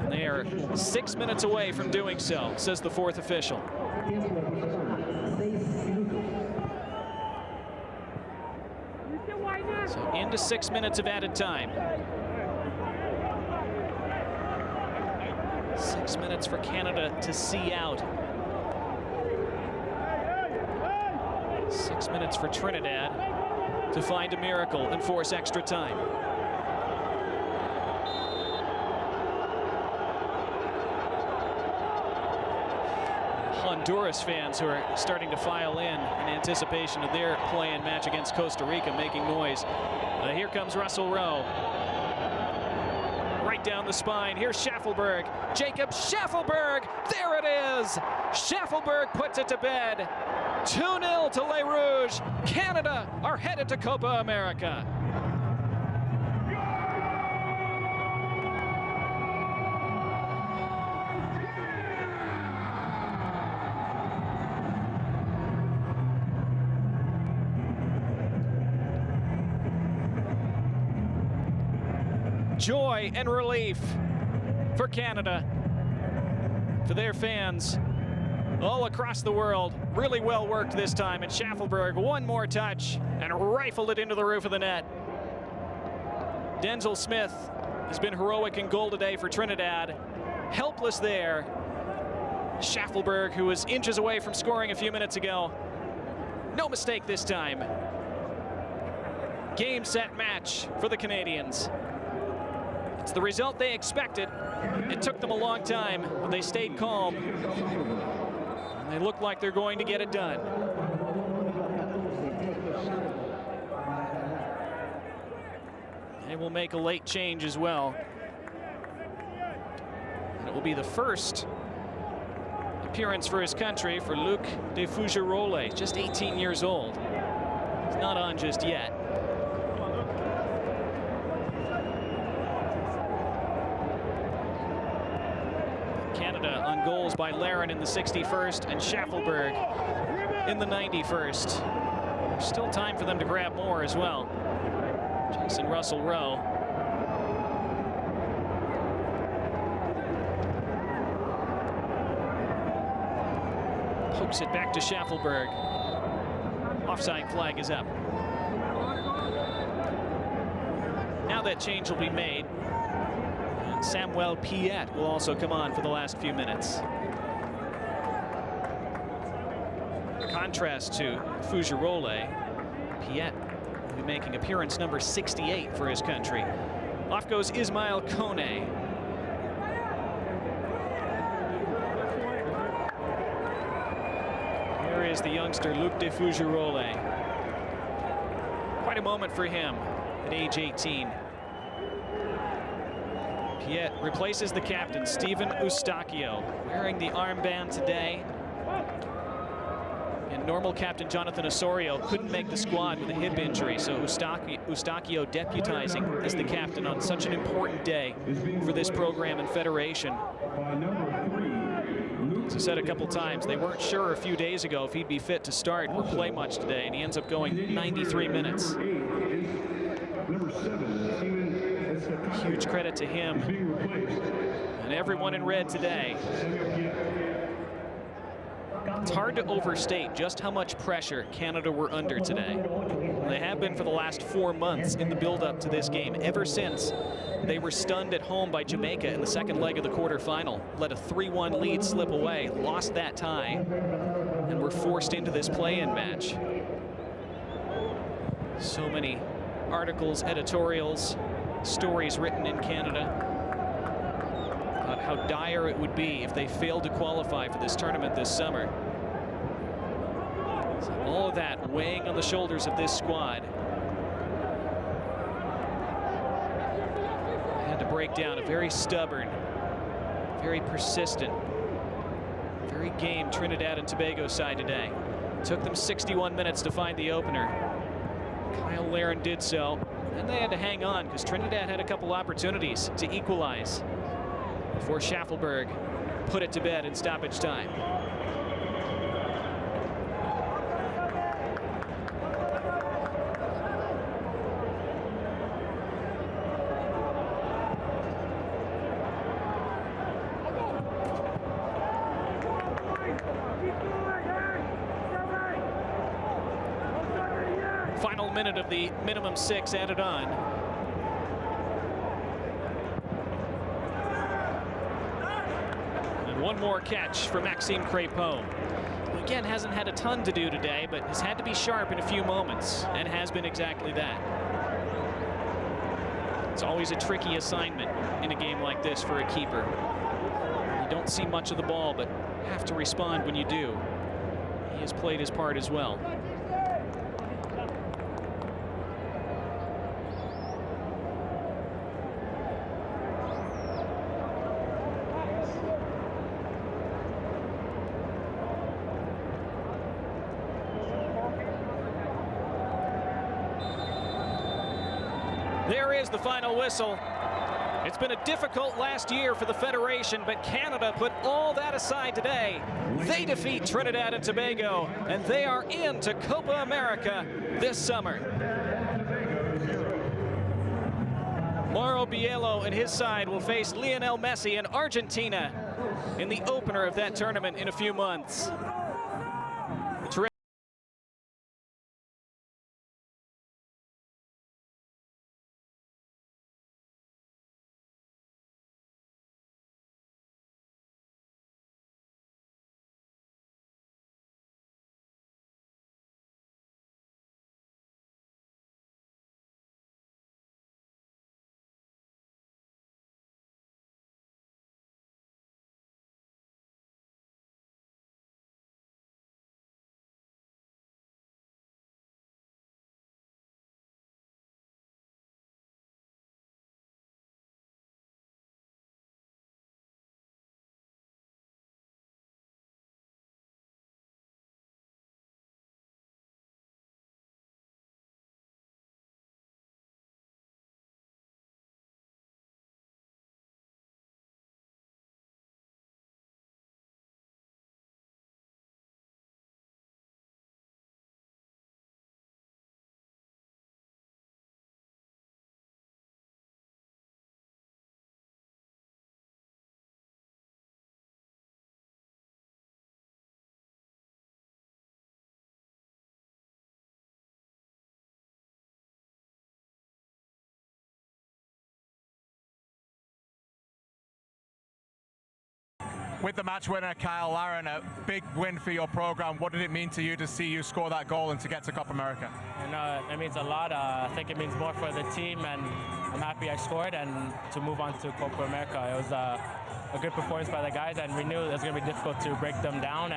Speaker 1: And they are 6 minutes away from doing so, says the fourth official. So into 6 minutes of added time. 6 minutes for Canada to see out. 6 minutes for Trinidad to find a miracle and force extra time. Honduras fans who are starting to file in anticipation of their play-in match against Costa Rica, making noise. Here comes Russell Rowe. Right down the spine. Here's Schaffelberg. Jacob Schaffelberg. There it is. Schaffelberg puts it to bed. 2-0 to Les Rouges. Canada are headed to Copa America. Joy and relief for Canada, for their fans all across the world. Really well worked this time, and Schaffelberg one more touch and rifled it into the roof of the net. Denzel Smith has been heroic in goal today for Trinidad. Helpless there. Schaffelberg, who was inches away from scoring a few minutes ago. No mistake this time. Game, set, match for the Canadians. It's the result they expected. It took them a long time, but they stayed calm. And they look like they're going to get it done. They will make a late change as well. And it will be the first appearance for his country for Luc de Fougerolles, just 18 years old. He's not on just yet. Canada on goals by Larin in the 61st and Schaffelberg in the 91st. There's still time for them to grab more as well. Jason Russell Rowe. Pokes it back to Schaffelberg. Offside flag is up. Now that change will be made. Samuel Piet will also come on for the last few minutes. Contrast to Fougerolles, Piet will be making appearance number 68 for his country. Off goes Ismail Kone. Here is the youngster Luc de Fougerolles. Quite a moment for him at age 18. Piet replaces the captain, Stephen Eustachio, wearing the armband today. And normal captain Jonathan Osorio couldn't make the squad with a hip injury, so Eustachio deputizing as the captain on such an important day for this program and federation. As I said a couple times, they weren't sure a few days ago if he'd be fit to start or play much today, and he ends up going 93 minutes. Huge credit to him and everyone in red today. It's hard to overstate just how much pressure Canada were under today. They have been for the last 4 months in the build-up to this game, ever since they were stunned at home by Jamaica in the second leg of the quarterfinal, let a 3-1 lead slip away, lost that tie, and were forced into this play-in match. So many articles, editorials, stories written in Canada about how dire it would be if they failed to qualify for this tournament this summer. So all of that weighing on the shoulders of this squad. They had to break down a very stubborn, very persistent, very game Trinidad and Tobago side today. It took them 61 minutes to find the opener. Kyle Larin did so, and they had to hang on because Trinidad had a couple opportunities to equalize before Schaffelberg put it to bed in stoppage time. Final minute of the minimum 6 added on. And one more catch for Maxime Crépon, who again hasn't had a ton to do today, but has had to be sharp in a few moments, and has been exactly that. It's always a tricky assignment in a game like this for a keeper. You don't see much of the ball, but have to respond when you do. He has played his part as well. There is the final whistle. It's been a difficult last year for the Federation, but Canada put all that aside today. They defeat Trinidad and Tobago, and they are into Copa America this summer. Mauro Biello and his side will face Lionel Messi and Argentina in the opener of that tournament in a few months.
Speaker 5: With the match winner, Kyle Larin, a big win for your program. What did it mean to you to see you score that goal and to get to Copa America?
Speaker 6: You know, it means a lot. I think it means more for the team, and I'm happy I scored and to move on to Copa America. It was a good performance by the guys, and we knew it was going to be difficult to break them down.